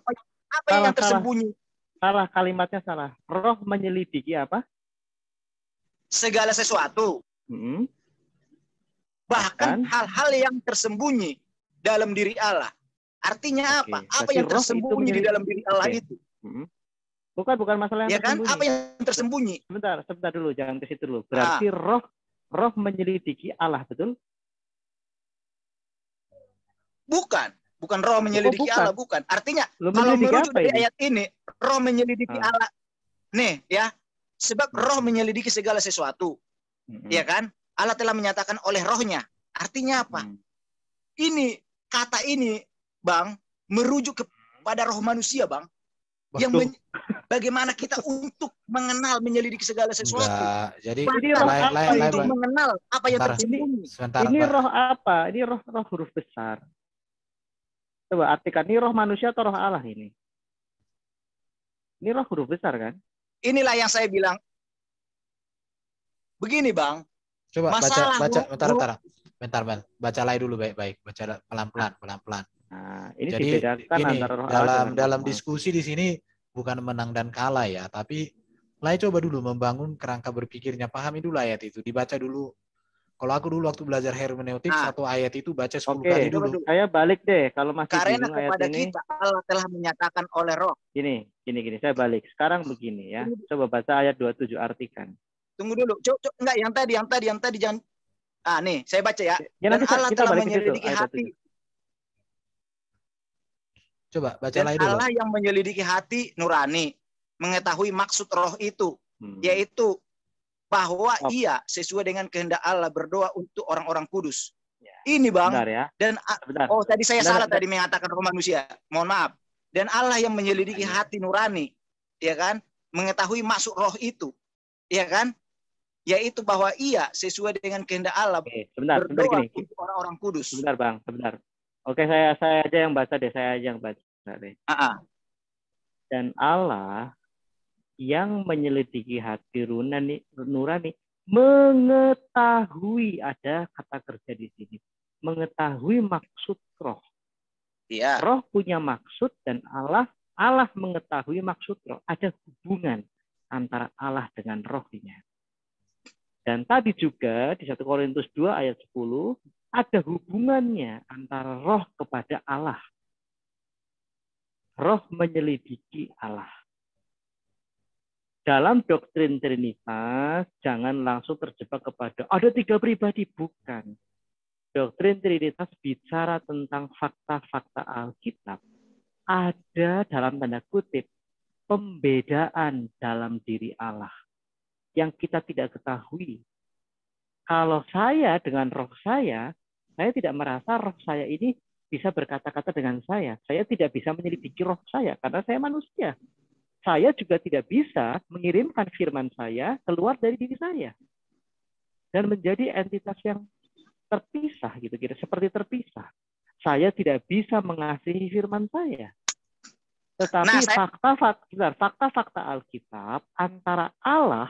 Apa yang tersembunyi? Salah, kalimatnya salah. Roh menyelidiki apa? Segala sesuatu. Bahkan hal-hal yang tersembunyi dalam diri Allah. Artinya apa? Apa yang tersembunyi di dalam diri Allah itu? Bukan masalah yang tersembunyi. Apa yang tersembunyi? Sebentar dulu, jangan ke situ dulu. Berarti roh menyelidiki Allah, betul? Bukan roh menyelidiki Allah, bukan. Artinya kalau merujuk dari ayat ini, roh menyelidiki Allah. Nih ya, sebab roh menyelidiki segala sesuatu. Ya kan? Allah telah menyatakan oleh rohnya. Artinya apa? Ini kata ini, Bang, merujuk kepada roh manusia, Bang. Yang bagaimana kita untuk mengenal, menyelidiki segala sesuatu. Jadi untuk mengenal apa yang tersembunyi. Ini roh apa? Ini roh huruf besar. Coba artikan, ini roh manusia atau roh Allah ini? Ini roh huruf besar kan? Inilah yang saya bilang. Begini, Bang. Coba bentar. Baca lagi dulu baik-baik. Baca pelan-pelan. Nah, ini jadi dibedakan antara roh dalam diskusi di sini bukan menang dan kalah ya, tapi Lai coba dulu membangun kerangka berpikirnya, pahami dulu ayat itu, dibaca dulu. Kalau aku dulu waktu belajar hermeneutik, satu ayat itu baca 10 kali dulu. Saya balik deh kalau masih karena bingung kepada ayat ini. Kita Allah telah menyatakan oleh roh. Gini, saya balik. Sekarang begini ya. Coba baca ayat 27, artikan. Tunggu dulu. Enggak, yang tadi jangan. Nih, saya baca ya. Dan Allah kita telah menyelidiki hati. Coba baca Dan lagi dulu. Allah yang menyelidiki hati nurani mengetahui maksud roh itu, yaitu bahwa ia sesuai dengan kehendak Allah berdoa untuk orang-orang kudus. Ya. Ini Bang. Benar ya. Dan Benar. oh tadi saya salah Benar. tadi mengatakan roh manusia. Mohon maaf. Dan Allah yang menyelidiki hati nurani, ya kan? Mengetahui maksud roh itu, ya kan? Yaitu bahwa ia sesuai dengan kehendak Allah berdoa untuk orang-orang kudus. Sebentar Bang, sebentar. Oke, saya aja yang baca deh, Dan Allah yang menyelidiki hati nurani mengetahui, ada kata kerja di sini, mengetahui maksud roh. Iya. Roh punya maksud dan Allah mengetahui maksud roh. Ada hubungan antara Allah dengan rohnya. Dan tadi juga di 1 Korintus 2 ayat 10 ada hubungannya antara roh kepada Allah. Roh menyelidiki Allah. Dalam doktrin Trinitas, jangan langsung terjebak kepada ada 3 pribadi, bukan. Doktrin Trinitas bicara tentang fakta-fakta Alkitab. Ada dalam tanda kutip pembedaan dalam diri Allah yang kita tidak ketahui. Kalau saya dengan roh saya tidak merasa roh saya ini bisa berkata-kata dengan saya. Saya tidak bisa menyelidiki roh saya karena saya manusia. Saya juga tidak bisa mengirimkan firman saya keluar dari diri saya dan menjadi entitas yang terpisah, gitu kira, seperti terpisah. Saya tidak bisa mengasihi firman saya. Tetapi fakta-fakta Alkitab antara Allah,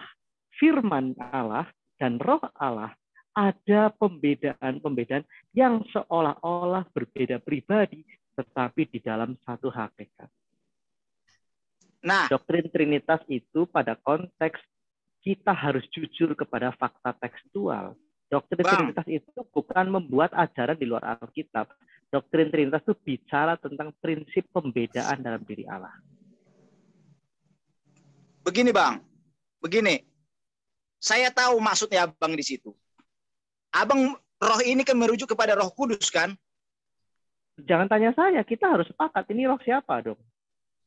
firman Allah, dan roh Allah ada pembedaan yang seolah-olah berbeda pribadi, tetapi di dalam satu hakikat. Nah, doktrin Trinitas itu pada konteks kita harus jujur kepada fakta tekstual. Doktrin Trinitas itu bukan membuat ajaran di luar Alkitab. Doktrin Trinitas itu bicara tentang prinsip pembedaan dalam diri Allah. Begini Bang, begini. Saya tahu maksudnya Abang di situ. Abang, roh ini kan merujuk kepada Roh Kudus kan? Jangan tanya saya, kita harus sepakat ini roh siapa dong?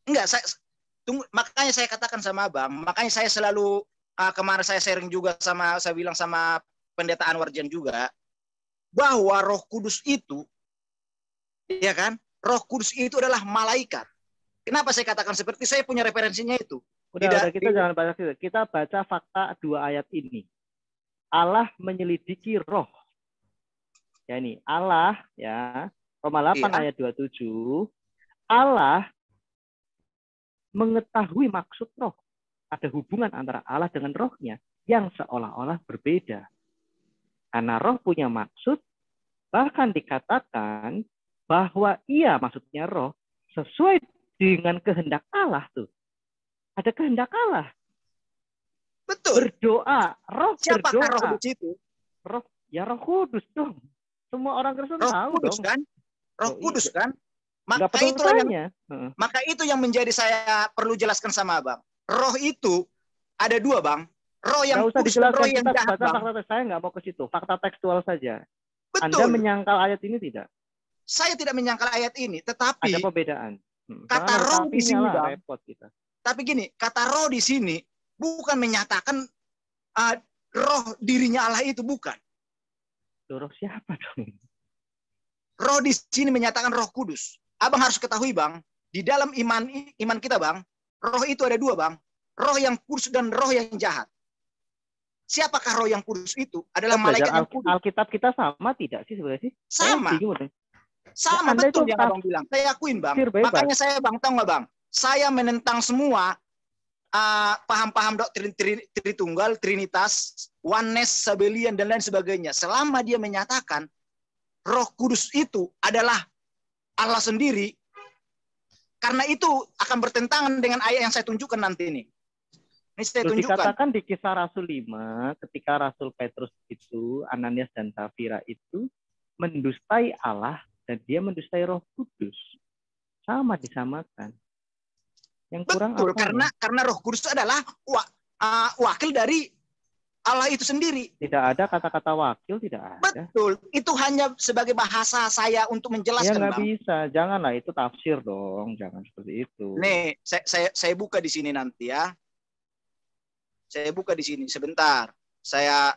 Enggak, makanya saya katakan sama Abang, makanya saya selalu kemarin saya sharing juga saya bilang sama Pendeta Anwar Jan juga bahwa Roh Kudus itu, ya kan? Roh Kudus itu adalah malaikat. Kenapa saya katakan seperti saya punya referensinya itu? Udah, kita jangan baca itu. Kita baca fakta 2 ayat ini. Allah menyelidiki roh. Ya ini, Allah ya, Roma 8 ayat 27. Allah mengetahui maksud roh. Ada hubungan antara Allah dengan rohnya yang seolah-olah berbeda. Karena roh punya maksud, bahkan dikatakan bahwa ia, maksudnya roh, sesuai dengan kehendak Allah tuh. Ada kehendak Allah. Betul. Berdoa, roh siapa berdoa. Roh di situ? Roh, ya Roh Kudus dong. Semua orang Kristen tahu Kudus, dong. Kan? Roh Kudus kan? Maka itu yang menjadi saya perlu jelaskan sama Abang. Roh itu ada 2 Bang. Roh yang kudus dan roh yang jahat. Fakta, saya nggak mau ke situ. Fakta tekstual saja. Betul. Anda menyangkal ayat ini tidak? Saya tidak menyangkal ayat ini, tetapi ada perbedaan. Kata roh di sini Bang. Repot kita. Tapi gini, kata roh di sini bukan menyatakan roh dirinya Allah itu, bukan. Roh siapa dong? Roh di sini menyatakan Roh Kudus. Abang harus ketahui Bang, di dalam iman kita Bang, roh itu ada 2 Bang. Roh yang kudus dan roh yang jahat. Siapakah roh yang kudus itu? Adalah malaikat yang kudus. Alkitab kita sama tidak sih sebenarnya sih? Sama. Sama ya, betul yang Abang bilang. Saya akuin Bang. Makanya saya Bang, tahu nggak Bang? Saya menentang semua paham-paham doktrin Tritunggal, Trinitas, Oneness, Sabellian, dan lain sebagainya. Selama dia menyatakan Roh Kudus itu adalah Allah sendiri, karena itu akan bertentangan dengan ayat yang saya tunjukkan nanti ini. Ini saya tunjukkan. Dikatakan di Kisah Rasul 5, ketika Rasul Petrus itu, Ananias dan Safira itu mendustai Allah dan dia mendustai Roh Kudus. Sama disamakan. Yang kurang betul, apa? Karena Roh Kudus adalah wakil dari Allah itu sendiri. Tidak ada kata-kata wakil, tidak ada. Betul. Itu hanya sebagai bahasa saya untuk Ya menjelaskan, nggak Bang. bisa, janganlah itu tafsir dong, jangan seperti itu. Nih, saya buka di sini nanti ya. Saya buka di sini sebentar. Saya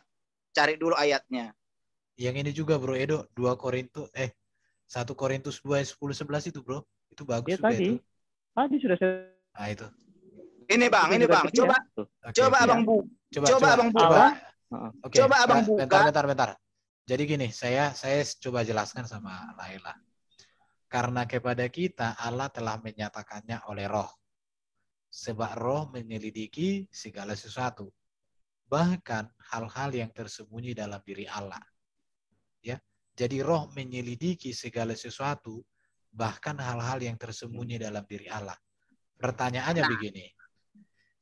cari dulu ayatnya. Yang ini juga Bro Edo, 1 Korintus 2 ayat 10-11 itu Bro. Itu bagus Ya juga tadi. itu. Tadi sudah saya. Nah itu. Ini Bang. Coba Oke, coba oke. Abang buka. Coba Abang buka. Allah. Oke. Coba Abang buka. Bentar. Jadi gini, saya coba jelaskan sama Laila. Karena kepada kita Allah telah menyatakannya oleh Roh. Sebab Roh menyelidiki segala sesuatu. Bahkan hal-hal yang tersembunyi dalam diri Allah. Ya. Jadi Roh menyelidiki segala sesuatu, bahkan hal-hal yang tersembunyi dalam diri Allah. Pertanyaannya begini.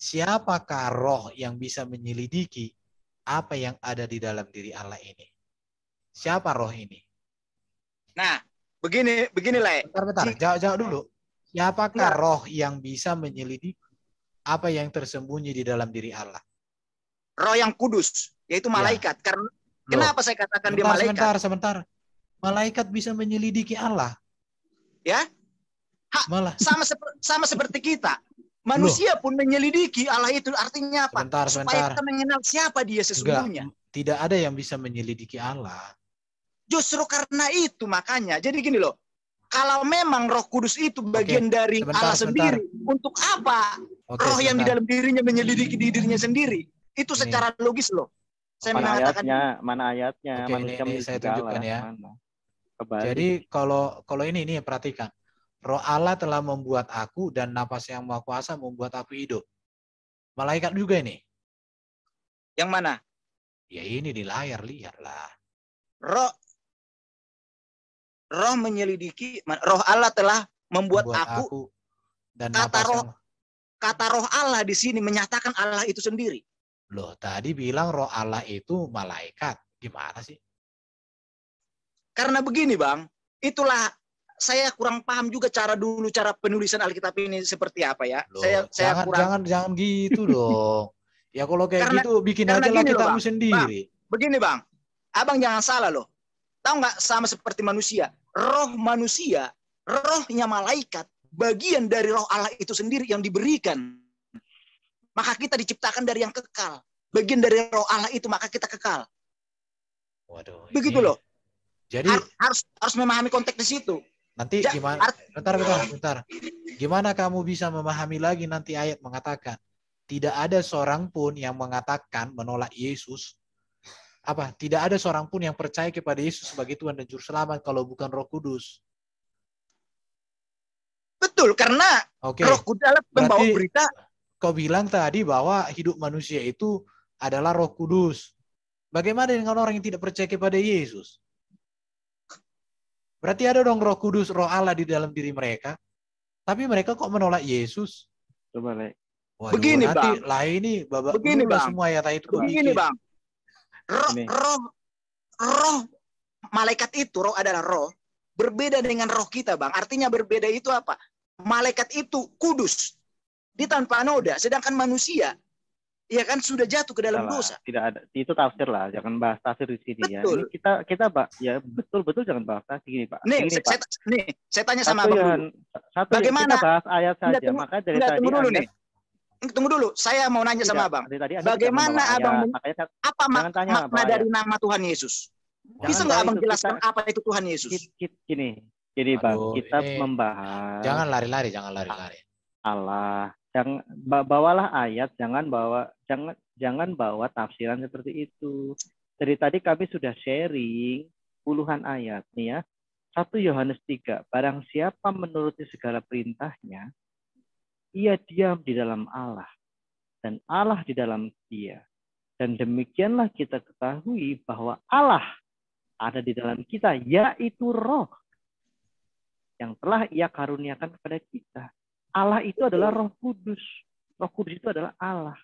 Siapakah Roh yang bisa menyelidiki apa yang ada di dalam diri Allah ini? Siapa Roh ini? Nah, beginilah. Bentar. Jawab dulu. Siapakah Roh yang bisa menyelidiki apa yang tersembunyi di dalam diri Allah? Roh yang kudus, yaitu malaikat. Karena kenapa saya katakan dia malaikat? Sebentar. Malaikat bisa menyelidiki Allah. Ya? Malah Sama seperti kita. Manusia pun menyelidiki Allah itu, artinya apa? Supaya kita mengenal siapa dia sesungguhnya. Tidak ada yang bisa menyelidiki Allah. Justru karena itu makanya. Jadi gini loh. Kalau memang Roh Kudus itu bagian dari Allah sendiri, untuk apa Roh yang di dalam dirinya menyelidiki dirinya sendiri? Itu secara logis loh. Saya mengatakan mana ayatnya? Oke, ini saya tunjukkan ya. Jadi kalau ini perhatikan. Roh Allah telah membuat aku dan napas yang Maha Kuasa membuat aku hidup. Malaikat juga ini. Yang mana? Ya ini di layar, lihatlah. Roh menyelidiki, Roh Allah telah membuat aku dan kata Roh Allah di sini menyatakan Allah itu sendiri. Loh, tadi bilang Roh Allah itu malaikat. Gimana sih? Karena begini, Bang. Itulah saya kurang paham juga cara penulisan Alkitab ini seperti apa ya. Loh, jangan gitu dong. Ya kalau kayak gitu bikin aja lah kitabmu sendiri. Bang, begini Bang, Abang jangan salah loh. Tahu nggak, sama seperti manusia. Roh manusia, rohnya malaikat, bagian dari Roh Allah itu sendiri yang diberikan. Maka kita diciptakan dari yang kekal. Bagian dari Roh Allah itu maka kita kekal. Waduh. Begitu loh. Jadi harus memahami konteks di situ. Nanti gimana? Bentar. Gimana kamu bisa memahami lagi nanti ayat mengatakan tidak ada seorang pun yang mengatakan menolak Yesus. Tidak ada seorang pun yang percaya kepada Yesus sebagai Tuhan dan Juru Selamat kalau bukan Roh Kudus. Betul, karena Roh Kudus adalah pembawa berita. Kau bilang tadi bahwa hidup manusia itu adalah Roh Kudus. Bagaimana dengan orang yang tidak percaya kepada Yesus? Berarti ada dong Roh Kudus, Roh Allah di dalam diri mereka. Tapi mereka kok menolak Yesus? Coba, Le. Begini, Bang. Ini babak begini, Bang. Semua ayat itu. Begini, Bang. Roh malaikat itu, roh adalah roh. Berbeda dengan roh kita, Bang. Artinya berbeda itu apa? Malaikat itu kudus. Dia tanpa noda. Sedangkan manusia, ya kan sudah jatuh ke dalam dosa. Tidak ada, itu tafsir lah, jangan bahas tafsir di sini. Betul. Ya. Ini kita ya betul jangan bahas tafsir gini, Pak. Saya tanya sama Abang dulu. Bagaimana kita bahas ayat saja? Maka dari tadi tunggu dulu. Saya mau nanya sama Abang. Bagaimana Abang apa makna dari nama Tuhan Yesus? Bisa nggak Abang jelaskan apa itu Tuhan Yesus? Gini, Bang, kita membahas. Jangan lari-lari. Allah. Bawalah ayat, jangan bawa tafsiran seperti itu. Dari tadi kami sudah sharing puluhan ayat nih ya. 1 Yohanes 3, barang siapa menuruti segala perintahnya, ia diam di dalam Allah dan Allah di dalam dia. Dan demikianlah kita ketahui bahwa Allah ada di dalam kita, yaitu Roh yang telah Ia karuniakan kepada kita. Allah itu adalah Roh Kudus. Roh Kudus itu adalah Allah.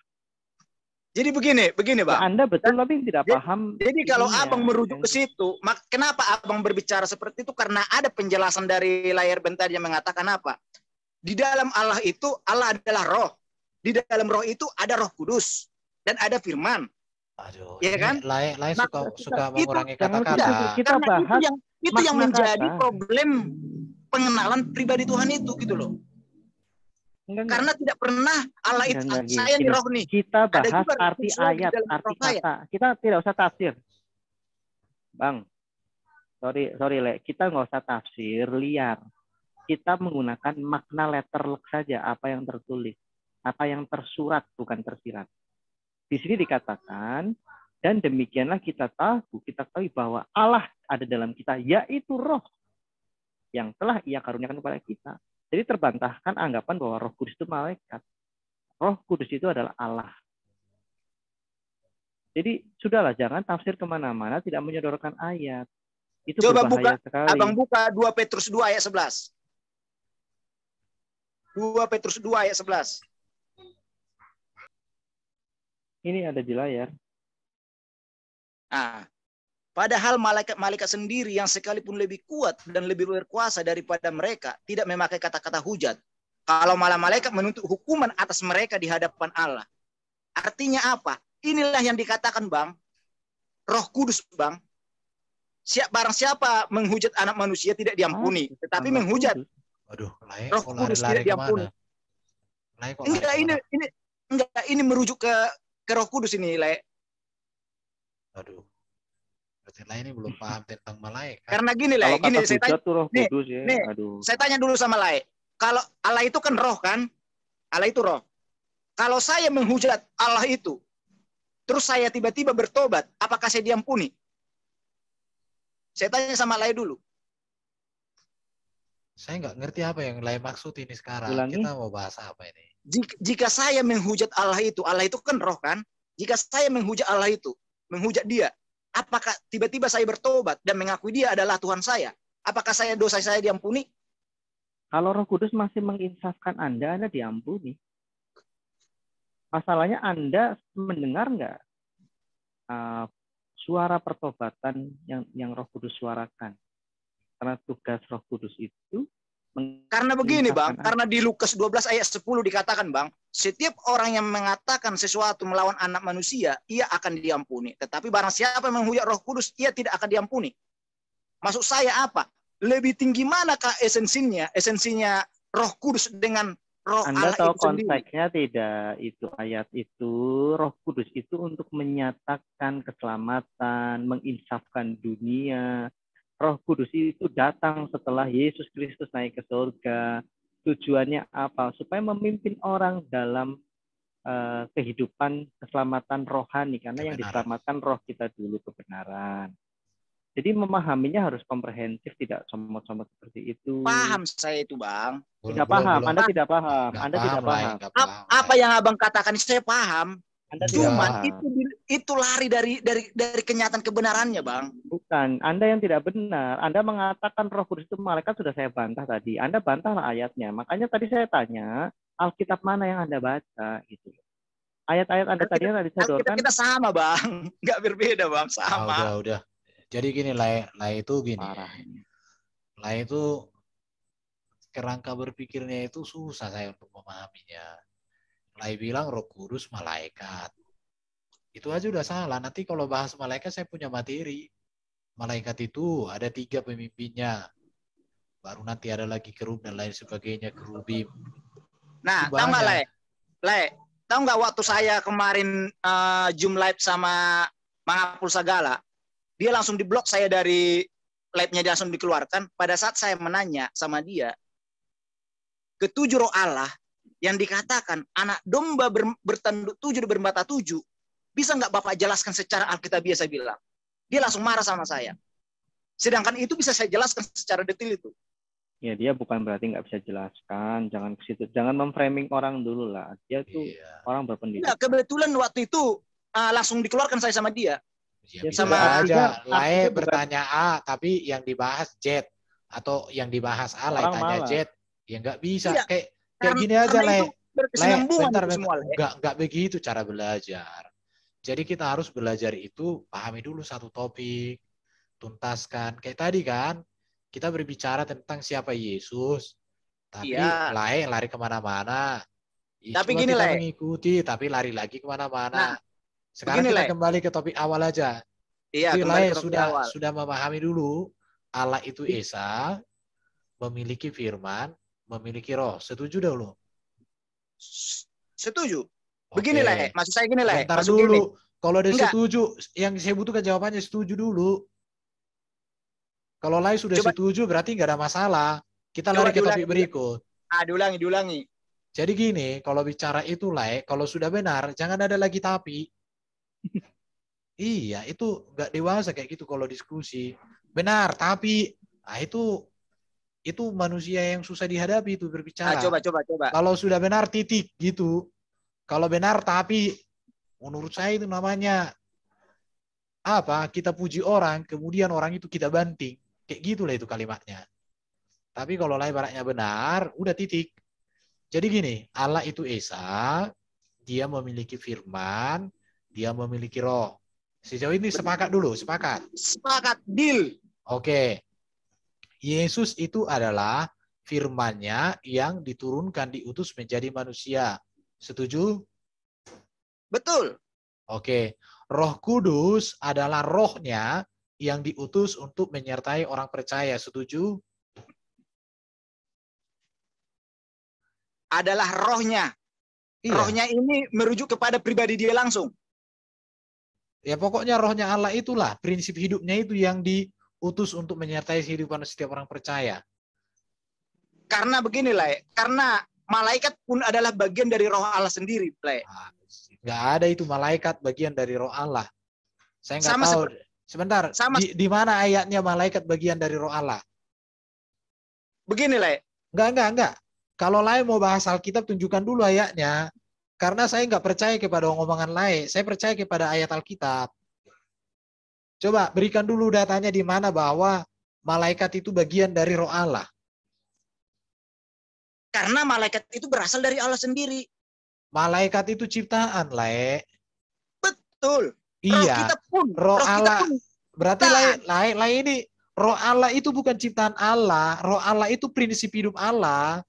Jadi begini Bang. Anda betul tapi tidak paham. Jadi kalau Abang merujuk ke situ, kenapa Abang berbicara seperti itu? Karena ada penjelasan dari layar bentar yang mengatakan apa? Di dalam Allah itu, Allah adalah Roh. Di dalam Roh itu ada Roh Kudus dan ada Firman. Aduh, Ya ini kan? lain suka mengurangi jangan kata-kata. kita bahas itu yang menjadi kata. problem pengenalan pribadi Tuhan itu gitu loh. Karena tidak pernah Allah itu, saya nih roh nih. Kita bahas juga arti ayat, arti kata. Kita tidak usah tafsir. Bang, sorry Le, kita nggak usah tafsir liar. Kita menggunakan makna letterlek saja, apa yang tertulis, apa yang tersurat, bukan tersirat. Di sini dikatakan, dan demikianlah kita tahu bahwa Allah ada dalam kita, yaitu roh yang telah Ia karuniakan kepada kita. Jadi terbantahkan anggapan bahwa Roh Kudus itu malaikat. Roh Kudus itu adalah Allah. Jadi sudahlah, jangan tafsir kemana-mana, tidak menyodorkan ayat. Itu coba berbahaya sekali. Abang buka 2 Petrus 2 ayat 11. 2 Petrus 2 ayat 11. Ini ada di layar. Nah, padahal malaikat-malaikat sendiri yang sekalipun lebih kuat dan lebih berkuasa daripada mereka tidak memakai kata-kata hujat. Kalau malah malaikat menuntut hukuman atas mereka di hadapan Allah. Artinya apa? Inilah yang dikatakan Bang, Roh Kudus Bang. Barang siapa menghujat anak manusia tidak diampuni, tetapi menghujat Waduh, Roh Kudus tidak diampuni. Ini merujuk ke Roh Kudus ini, Le. Aduh. Berarti ini belum paham tentang malaikat. Karena gini lah, gini saya tanya. Roh Kudus, ya. Aduh. Saya tanya dulu sama Lai. Kalau Allah itu kan roh kan? Allah itu roh. Kalau saya menghujat Allah itu, terus saya tiba-tiba bertobat, apakah saya diampuni? Saya tanya sama Lai dulu. Saya nggak ngerti apa yang Lai maksud ini sekarang. Ulangi. Kita mau bahas apa ini? Jika saya menghujat Allah itu kan roh kan? Jika saya menghujat Allah itu, menghujat dia, apakah tiba-tiba saya bertobat dan mengakui dia adalah Tuhan saya? Apakah dosa saya diampuni? Kalau Roh Kudus masih menginsafkan Anda diampuni. Masalahnya Anda mendengar nggak suara pertobatan yang Roh Kudus suarakan? Karena tugas Roh Kudus itu karena begini Bang, karena di Lukas 12 ayat 10 dikatakan Bang, setiap orang yang mengatakan sesuatu melawan anak manusia, ia akan diampuni. Tetapi barang siapa yang menghujat Roh Kudus, ia tidak akan diampuni. Maksud saya apa? Lebih tinggi manakah esensinya Roh Kudus dengan Roh Anda Allah tahu itu sendiri? konteksnya tidak? Itu ayat itu, Roh Kudus itu untuk menyatakan keselamatan, menginsafkan dunia. Roh Kudus itu datang setelah Yesus Kristus naik ke surga. Tujuannya apa? Supaya memimpin orang dalam kehidupan keselamatan rohani. Karena yang diselamatkan roh kita dulu, kebenaran. Jadi memahaminya harus komprehensif, tidak comot-comot seperti itu. Paham saya itu Bang. Tidak paham, Anda tidak paham. Anda tidak paham. Apa yang Abang katakan saya paham. Cuma itu lari dari kenyataan kebenarannya, Bang. Bukan, Anda yang tidak benar. Anda mengatakan Roh Kudus itu malaikat, sudah saya bantah tadi. Anda bantahlah ayatnya. Makanya tadi saya tanya, Alkitab mana yang Anda baca gitu. Ayat-ayat Anda tadi yang disodorkan. Kita sama, Bang. Nggak berbeda, Bang. Sama. Udah. Jadi gini, Lai itu gini. Lai itu kerangka berpikirnya itu susah saya untuk memahaminya. Lai bilang Roh Kudus malaikat. Itu aja udah salah. Nanti kalau bahas malaikat saya punya materi. Malaikat itu ada 3 pemimpinnya. Baru nanti ada lagi kerub dan lain sebagainya, kerubim. Nah, tahu nggak Le? Tahu nggak waktu saya kemarin Zoom live sama Mangapul Sagala, dia langsung diblok saya dari live-nya, dia langsung dikeluarkan. Pada saat saya menanya sama dia, ketujuh roh Allah yang dikatakan anak domba bertanduk 7 dan bermata 7, bisa nggak Bapak jelaskan secara alkitabiah? Saya bilang. Dia langsung marah sama saya. Sedangkan itu bisa saya jelaskan secara detail itu. Ya, dia bukan berarti nggak bisa jelaskan. Jangan ke situ. Jangan memframing orang dulu lah. Dia tuh orang berpendidikan. Nah, kebetulan waktu itu langsung dikeluarkan saya sama dia. Ya, sama aja. Lai bertanya A, tapi yang dibahas Z. Atau yang dibahas A, Lai tanya Z. Ya nggak bisa. Iya. Kayak gini aja, Lai. Bentar, nggak begitu cara belajar. Jadi kita harus belajar itu, pahami dulu satu topik, tuntaskan. Kayak tadi kan, kita berbicara tentang siapa Yesus, tapi lari kemana-mana. Tapi gini, kita mengikuti, tapi lari lagi kemana-mana. Sekarang Begini, kita Le. kembali ke topik awal aja. Iya, Jadi kembali Lai ke topik awal. sudah memahami dulu Allah itu Esa, memiliki firman, memiliki roh. Setuju dulu? Setuju. Oke. Begini, Le. Maksud saya gini, Le. Bentar Maksud dulu. gini. Kalau dia Enggak. setuju, yang saya butuhkan jawabannya setuju dulu. Kalau Lai sudah setuju, berarti nggak ada masalah. Kita lari ke topik berikut. Diulangi. Jadi gini, kalau bicara itu Lai, kalau sudah benar, jangan ada lagi tapi. Iya, itu nggak dewasa kayak gitu kalau diskusi. Benar, tapi nah itu manusia yang susah dihadapi itu berbicara. Coba. Kalau sudah benar titik gitu. Kalau benar tapi menurut saya itu namanya apa? Kita puji orang, kemudian orang itu kita banting. Kayak gitulah itu kalimatnya. Tapi kalau lah ibaratnya benar, udah titik. Jadi gini, Allah itu Esa, dia memiliki firman, dia memiliki roh. Sejauh ini sepakat dulu, sepakat. Sepakat, deal. Oke. Yesus itu adalah firman-Nya yang diturunkan, diutus menjadi manusia. Setuju? Betul. Oke. Roh Kudus adalah rohnya yang diutus untuk menyertai orang percaya. Setuju? Adalah rohnya. Iya. Rohnya ini merujuk kepada pribadi dia langsung. Ya pokoknya rohnya Allah itulah, prinsip hidupnya itu yang diutus untuk menyertai kehidupan setiap orang percaya. Karena begini, Le. Karena malaikat pun adalah bagian dari roh Allah sendiri, Le. Nggak ada itu malaikat bagian dari roh Allah. Saya nggak tahu. Sebentar, di mana ayatnya malaikat bagian dari roh Allah? Begini, Le. Enggak. Kalau lain mau bahas Alkitab, tunjukkan dulu ayatnya. Karena saya nggak percaya kepada omongan lain. Saya percaya kepada ayat Alkitab. Coba berikan dulu datanya di mana bahwa malaikat itu bagian dari roh Allah. Karena malaikat itu berasal dari Allah sendiri. Malaikat itu ciptaan, Le. Betul. Iya. Roh Allah. Berarti lain ini roh Allah itu bukan ciptaan Allah. Roh Allah itu prinsip hidup Allah.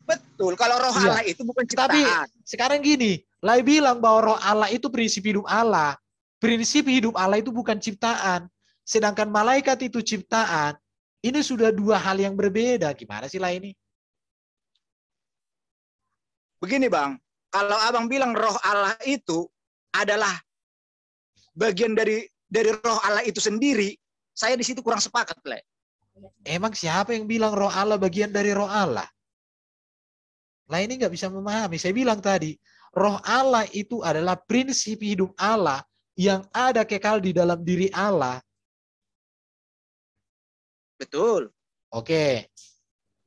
Betul. Kalau roh Allah itu bukan ciptaan. Tapi sekarang gini, Lai bilang bahwa roh Allah itu prinsip hidup Allah. Prinsip hidup Allah itu bukan ciptaan. Sedangkan malaikat itu ciptaan. Ini sudah dua hal yang berbeda. Gimana sih Lai ini? Begini Bang, kalau Abang bilang roh Allah itu adalah bagian dari roh Allah itu sendiri, saya di situ kurang sepakat, Le. Emang siapa yang bilang roh Allah bagian dari roh Allah? Lah ini nggak bisa memahami. Saya bilang tadi, roh Allah itu adalah prinsip hidup Allah yang ada kekal di dalam diri Allah. Betul. Oke.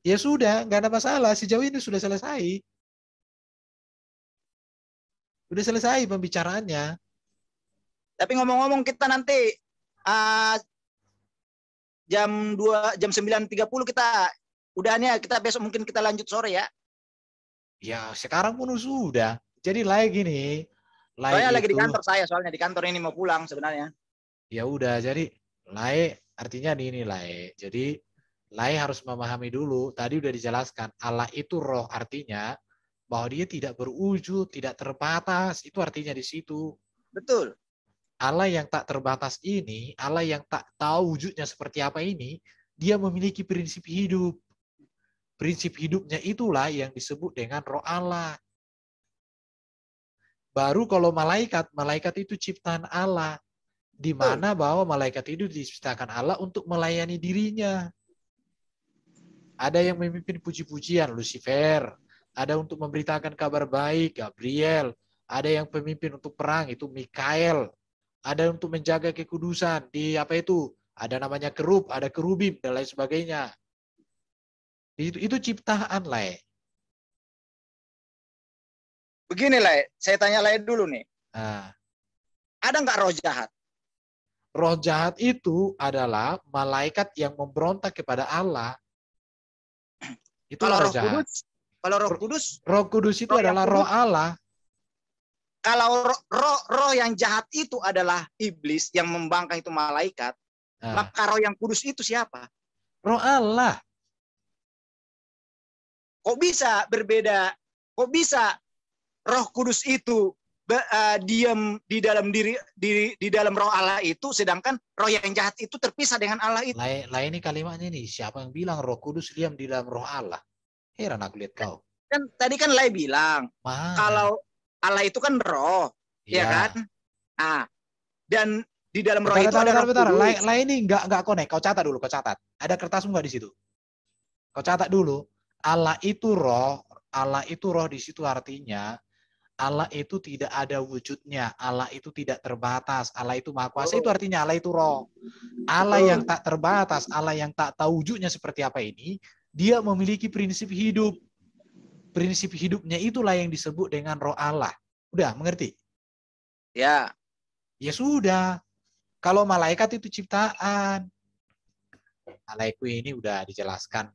Ya sudah, nggak ada masalah. Sejauh ini sudah selesai. Sudah selesai pembicaraannya. Tapi ngomong-ngomong kita nanti jam 9.30 kita udahnya, kita besok mungkin kita lanjut sore ya. Ya, sekarang pun sudah. Jadi gini. Saya lagi di kantor saya, soalnya di kantor ini mau pulang sebenarnya. Ya udah, jadi artinya ini Jadi Lai harus memahami dulu, tadi udah dijelaskan, Allah itu roh, artinya bahwa dia tidak berwujud, tidak terbatas, itu artinya di situ. Betul. Allah yang tak terbatas ini, Allah yang tak tahu wujudnya seperti apa ini, dia memiliki prinsip hidup. Prinsip hidupnya itulah yang disebut dengan roh Allah. Baru kalau malaikat itu ciptaan Allah. Di mana bahwa malaikat itu diciptakan Allah untuk melayani dirinya. Ada yang memimpin puji-pujian, Lucifer. Ada untuk memberitakan kabar baik, Gabriel. Ada yang pemimpin untuk perang, itu Mikael. Ada untuk menjaga kekudusan, ada namanya kerub, ada kerubim, dan lain sebagainya. Itu ciptaan, Le. Begini, Le, saya tanya Le dulu nih. Ada nggak roh jahat? Roh jahat itu adalah malaikat yang memberontak kepada Allah. Itu roh jahat. Roh Kudus itu adalah roh Allah. Kalau roh yang jahat itu adalah iblis yang membangkang itu malaikat, maka roh yang kudus itu siapa? Roh Allah. Kok bisa berbeda? Kok bisa roh kudus itu diam di dalam di dalam roh Allah itu, sedangkan roh yang jahat itu terpisah dengan Allah itu. Lah ini kalimatnya nih, siapa yang bilang Roh Kudus diam di dalam roh Allah? Heran aku lihat kau. Kan tadi kan Lai bilang kalau Allah itu kan roh, ya kan? Ah, dan di dalam roh itu ada Roh Kudus. Lai ini enggak connect. Kau catat dulu, kau catat. Ada kertas enggak di situ? Kau catat dulu. Allah itu roh di situ artinya Allah itu tidak ada wujudnya, Allah itu tidak terbatas, Allah itu maha kuasa, itu artinya Allah itu roh. Allah yang tak terbatas, Allah yang tak tahu wujudnya seperti apa ini, dia memiliki prinsip hidup. Prinsip hidupnya itulah yang disebut dengan roh Allah. Udah, mengerti? Ya. Ya sudah. Kalau malaikat itu ciptaan. Malaikat ini udah dijelaskan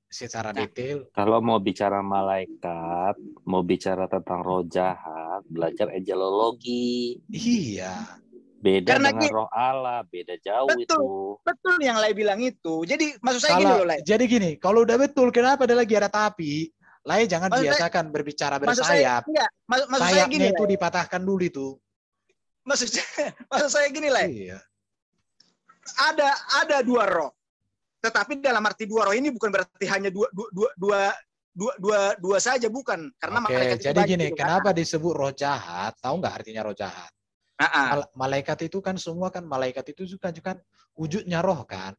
secara detail. Kalau mau bicara malaikat, mau bicara tentang roh jahat, belajar angelologi. Iya. Beda karena dengan roh Allah, beda jauh itu. Betul yang Lai bilang itu. Jadi maksud saya gini loh, Lai. Jadi gini, kalau udah betul, kenapa ada lagi ada tapi? Lai jangan biasakan berbicara bersayap. Maksud saya gini, itu dipatahkan dulu itu. Maksud saya gini, Lai. Iya. Ada dua roh. Tetapi dalam arti dua roh ini bukan berarti hanya dua saja, bukan. Karena malaikat itu jadi gini, kenapa disebut roh jahat? Tahu nggak artinya roh jahat? Malaikat itu kan semua kan malaikat itu juga kan wujudnya roh kan?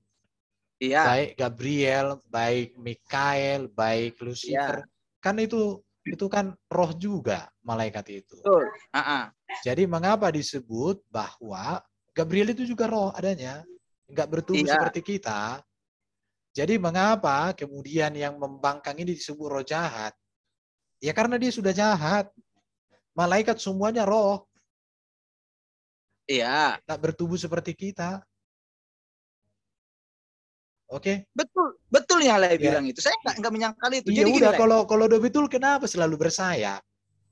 Iya. Baik Gabriel, baik Mikael, baik Lucifer, kan itu kan roh juga malaikat itu. Betul. Jadi mengapa disebut bahwa Gabriel itu juga roh adanya, nggak bertubuh seperti kita? Jadi mengapa kemudian yang membangkang ini disebut roh jahat? Ya karena dia sudah jahat. Malaikat semuanya roh. Iya. Tak bertubuh seperti kita. Oke? Betul yang Lai bilang itu. Saya nggak menyangkal itu. Iya jadi udah, gini, kalau udah betul kenapa selalu bersayap?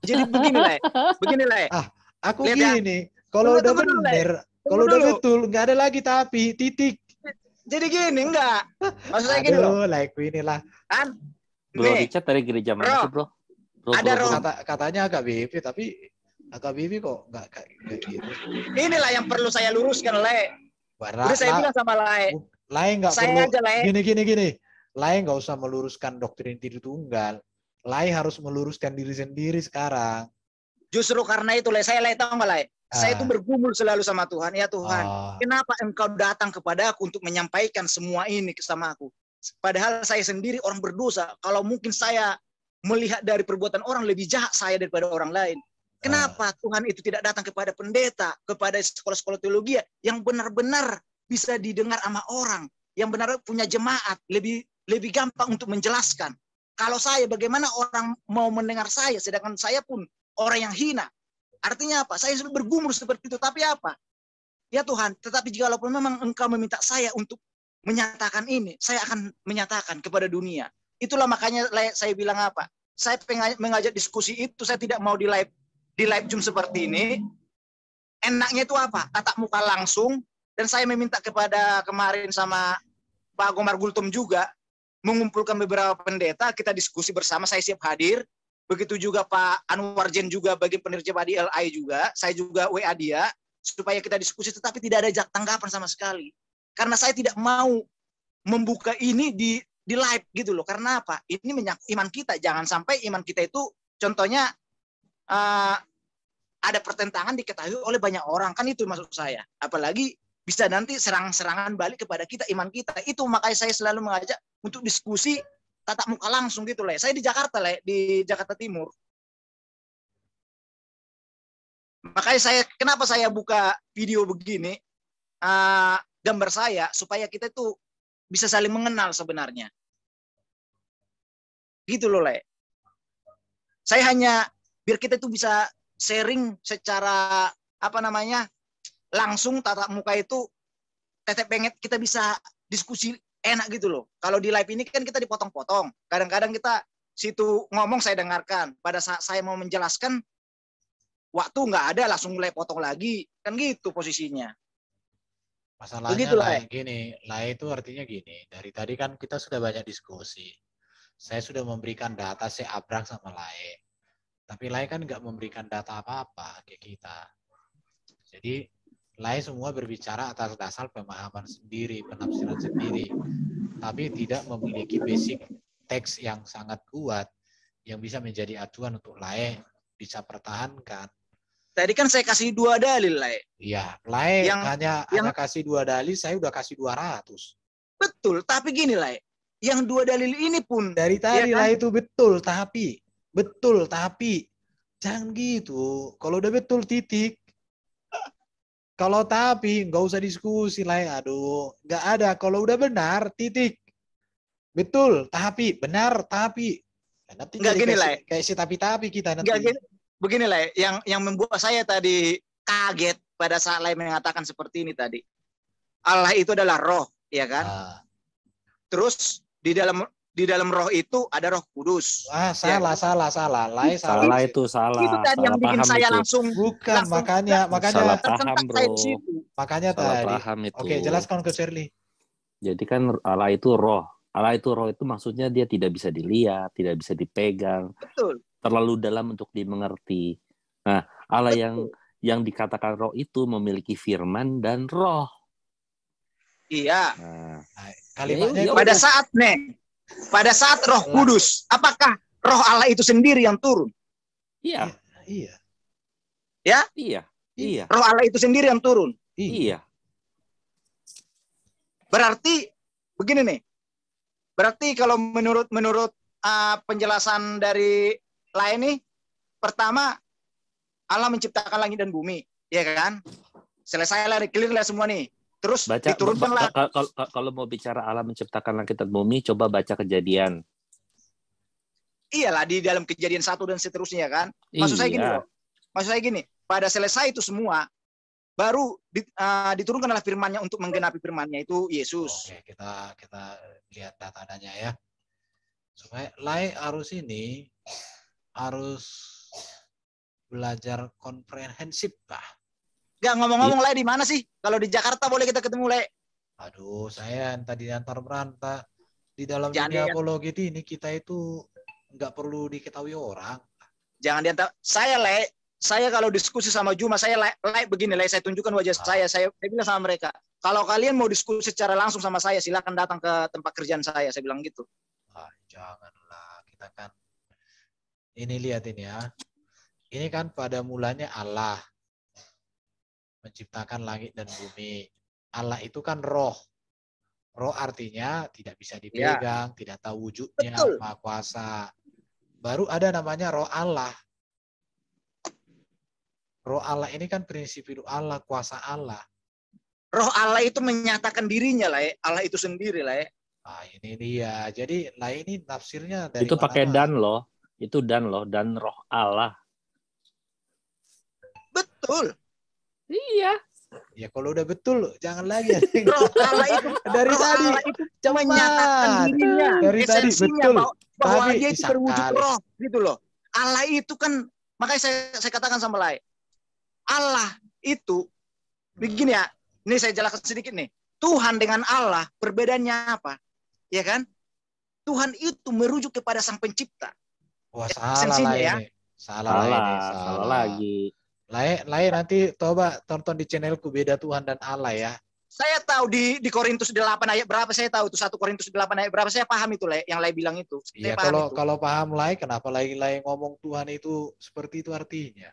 Jadi begini Lai. Aku gini. Kalau udah benar, kalau udah betul, nggak ada lagi tapi titik. Jadi gini, enggak. Maksud saya gini loh. Like inilah. Kan? Bro Richard dari gereja mana sih, Bro? Ada roh. Katanya AKBP, tapi AKBP kok enggak kayak gitu. Inilah yang perlu saya luruskan, Le. Udah saya bilang sama Le. Le enggak perlu. Gini. Le enggak usah meluruskan doktrin Tritunggal. Le harus meluruskan diri sendiri sekarang. Justru karena itu, Le, saya tahu enggak, Le? Saya itu bergumul selalu sama Tuhan. Ya Tuhan, kenapa Engkau datang kepada aku untuk menyampaikan semua ini sama aku? Padahal saya sendiri orang berdosa. Kalau mungkin saya melihat dari perbuatan orang lebih jahat saya daripada orang lain. Kenapa Tuhan itu tidak datang kepada pendeta, kepada sekolah-sekolah teologi yang benar-benar bisa didengar sama orang, yang benar punya jemaat, lebih gampang untuk menjelaskan. Kalau saya, bagaimana orang mau mendengar saya, sedangkan saya pun orang yang hina. Artinya apa? Saya sudah bergumul seperti itu. Tapi apa? Ya Tuhan, tetapi jikalau memang Engkau meminta saya untuk menyatakan ini, saya akan menyatakan kepada dunia. Itulah makanya saya bilang apa? Saya mengajak diskusi itu, saya tidak mau di live Zoom seperti ini. Enaknya itu apa? Tatap muka langsung. Dan saya meminta kepada kemarin sama Pak Gomar Gultom juga, mengumpulkan beberapa pendeta, kita diskusi bersama, saya siap hadir. Begitu juga Pak Anwar Jen juga bagi penerjemah di LI juga, saya juga WA dia supaya kita diskusi, tetapi tidak ada tanggapan sama sekali. Karena saya tidak mau membuka ini di live gitu loh. Karena apa? Ini menyangkut iman kita. Jangan sampai iman kita itu contohnya ada pertentangan diketahui oleh banyak orang, kan itu maksud saya. Apalagi bisa nanti serangan balik kepada kita, iman kita. Itu makanya saya selalu mengajak untuk diskusi tatap muka langsung gitu, Le. Saya di Jakarta, Le, di Jakarta Timur. Makanya kenapa saya buka video begini, gambar saya, supaya kita itu bisa saling mengenal sebenarnya. Gitu loh, Le. Saya hanya, biar kita itu bisa sharing secara, langsung tatap muka itu, pengen kita bisa diskusi enak gitu loh. Kalau di live ini kan kita dipotong-potong. Kadang-kadang kita situ ngomong saya dengarkan. Pada saat saya mau menjelaskan, waktu nggak ada, langsung mulai potong lagi. Kan gitu posisinya. Masalahnya begitu, lah itu artinya gini. Dari tadi kan kita sudah banyak diskusi. Saya sudah memberikan data, saya abrak sama Lae. Tapi Lai kan nggak memberikan data apa-apa ke kita. Jadi Lai semua berbicara atas dasar pemahaman sendiri, penafsiran sendiri, tapi tidak memiliki basic teks yang sangat kuat yang bisa menjadi acuan untuk Lai bisa pertahankan. Tadi kan saya kasih 2 dalil, Lai. Iya, Lai hanya kasih 2 dalil, saya udah kasih 200. Betul, tapi gini, Lai. Yang 2 dalil ini pun dari tadi, ya kan? Lai itu betul, tapi jangan gitu. Kalau udah betul titik. Kalau tapi nggak usah diskusi lah, aduh, nggak ada. Kalau udah benar titik, betul, tapi benar, tapi nanti nggak gini lah, kayak si tapi kita nanti. Nggak gini, begini lah, yang membuat saya tadi kaget pada saat Lai mengatakan seperti ini tadi. Allah itu adalah roh, ya kan? Terus di dalam roh itu ada Roh Kudus. Salah. Lai salah itu salah. Itu tadi yang bikin saya itu. langsung makanya salah paham, bro. Makanya salah tadi. Paham itu. Oke, jelaskan ke Shirley. Jadi kan Allah itu roh. Allah itu roh itu maksudnya dia tidak bisa dilihat, tidak bisa dipegang. Betul. Terlalu dalam untuk dimengerti. Nah, Allah yang dikatakan roh itu memiliki firman dan roh. Iya. Nah, kalimatnya pada saat Roh Kudus, apakah Roh Allah itu sendiri yang turun? Iya. Ya? Iya. Roh Allah itu sendiri yang turun. Iya. Berarti begini nih. Berarti kalau menurut penjelasan dari Lai ini, pertama Allah menciptakan langit dan bumi, ya kan? Selesai lah, clear lah semua nih. Terus diturunkanlah. Kalau mau bicara Allah menciptakan langit dan bumi, coba baca Kejadian. Iyalah, di dalam Kejadian 1 dan seterusnya kan. Maksud saya gini, pada selesai itu semua, baru diturunkanlah firman-Nya untuk menggenapi firman-Nya, itu Yesus. Oke, kita lihat data-datanya ya. Supaya Lai harus belajar komprehensif lah. Gak ngomong-ngomong Lai di mana sih? Kalau di Jakarta boleh kita ketemu Lai. Aduh, saya tadi antar berantah di dalam dunia apologi ini kita itu nggak perlu diketahui orang. Jangan diantar. Saya kalau diskusi sama Juma, saya Lai begini, Lai saya tunjukkan wajah saya bilang sama mereka, kalau kalian mau diskusi secara langsung sama saya, silakan datang ke tempat kerjaan saya bilang gitu. Janganlah, kita kan ini lihat ini ya. Ini kan pada mulanya Allah menciptakan langit dan bumi. Allah itu kan roh. Roh artinya tidak bisa dipegang, tidak tahu wujudnya, Maha Kuasa. Baru ada namanya roh Allah. Roh Allah ini kan prinsip hidup Allah, kuasa Allah. Roh Allah itu menyatakan dirinya lah, Allah itu sendiri lah. Ini dia. Jadi ini tafsirnya dari itu pakai dan loh. Itu dan roh Allah. Betul. Iya. Ya kalau udah betul, jangan lagi. Roh Allah itu dari tadi itu menyatakan dirinya. Dari tadi betul. Bahwa dia itu berwujud roh, gitu loh. Allah itu kan, makanya saya katakan sama Lai, Allah itu begini ya. Ini saya jelaskan sedikit nih. Tuhan dengan Allah perbedaannya apa? Ya kan? Tuhan itu merujuk kepada Sang Pencipta. Wah, salah ya. Salah lagi. Lai nanti coba tonton di channelku Beda Tuhan dan Allah ya. Saya tahu di Korintus 8 ayat berapa, saya tahu itu 1 Korintus 8 ayat berapa, saya paham itu yang Lai bilang itu. Iya, kalau paham Lai, kenapa Lai ngomong Tuhan itu seperti itu artinya?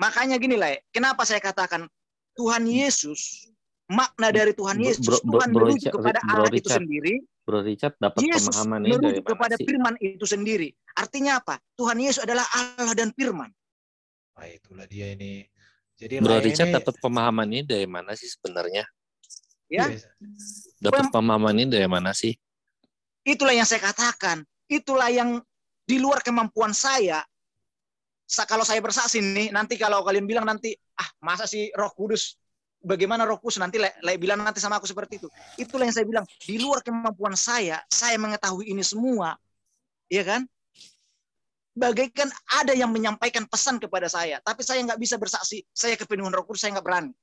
Makanya gini Lai, kenapa saya katakan Tuhan Yesus, makna dari Tuhan Yesus, Tuhan merujuk kepada Allah itu sendiri. Bro Richard dapat pemahaman ini dari mana kepada firman itu sendiri. Artinya apa? Tuhan Yesus adalah Allah dan firman. Itulah dia ini. Jadi Bro Richard dapat pemahaman ini dari mana sih sebenarnya? Ya. Dapat pemahaman ini dari mana sih? Itulah yang saya katakan. Itulah yang di luar kemampuan saya. Kalau saya bersaksi nih, nanti kalau kalian bilang nanti, masa sih Roh Kudus? Bagaimana Roh Kudus? Nanti Lai bilang nanti sama aku seperti itu. Itulah yang saya bilang. Di luar kemampuan saya mengetahui ini semua. Iya kan? Bagaikan ada yang menyampaikan pesan kepada saya, tapi saya nggak bisa bersaksi. Saya kepenuhan Roh Kudus, saya nggak berani.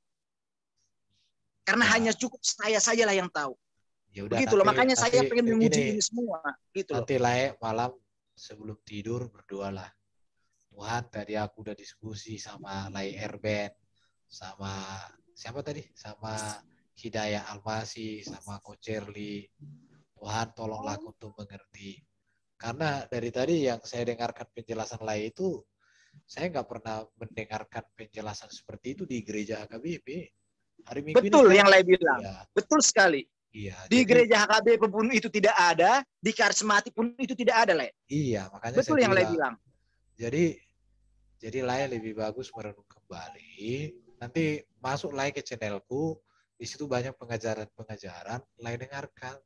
Karena hanya cukup saya sajalah yang tahu. Yaudah, gitu loh. Makanya saya pengen menguji ini semua. Gitu nanti Lai malam sebelum tidur berdoalah. Tuhan, tadi aku udah diskusi sama Lai Erben, sama siapa tadi? Sama Hidayah Almasi, sama Coach Cherly. Tuhan tolonglah aku untuk mengerti. Karena dari tadi yang saya dengarkan penjelasan Lai itu, saya nggak pernah mendengarkan penjelasan seperti itu di gereja HKBP. Hari Minggu Betul ini yang Lai bilang. ya, Betul sekali. iya, Di jadi, gereja HKBP pun itu tidak ada, di karismatik pun itu tidak ada, Lai. iya, makanya Betul saya yang Lai bilang. bilang. Jadi Lai lebih bagus merenung kembali. Nanti masuk Lai ke channelku, di situ banyak pengajaran-pengajaran, Lai dengarkan.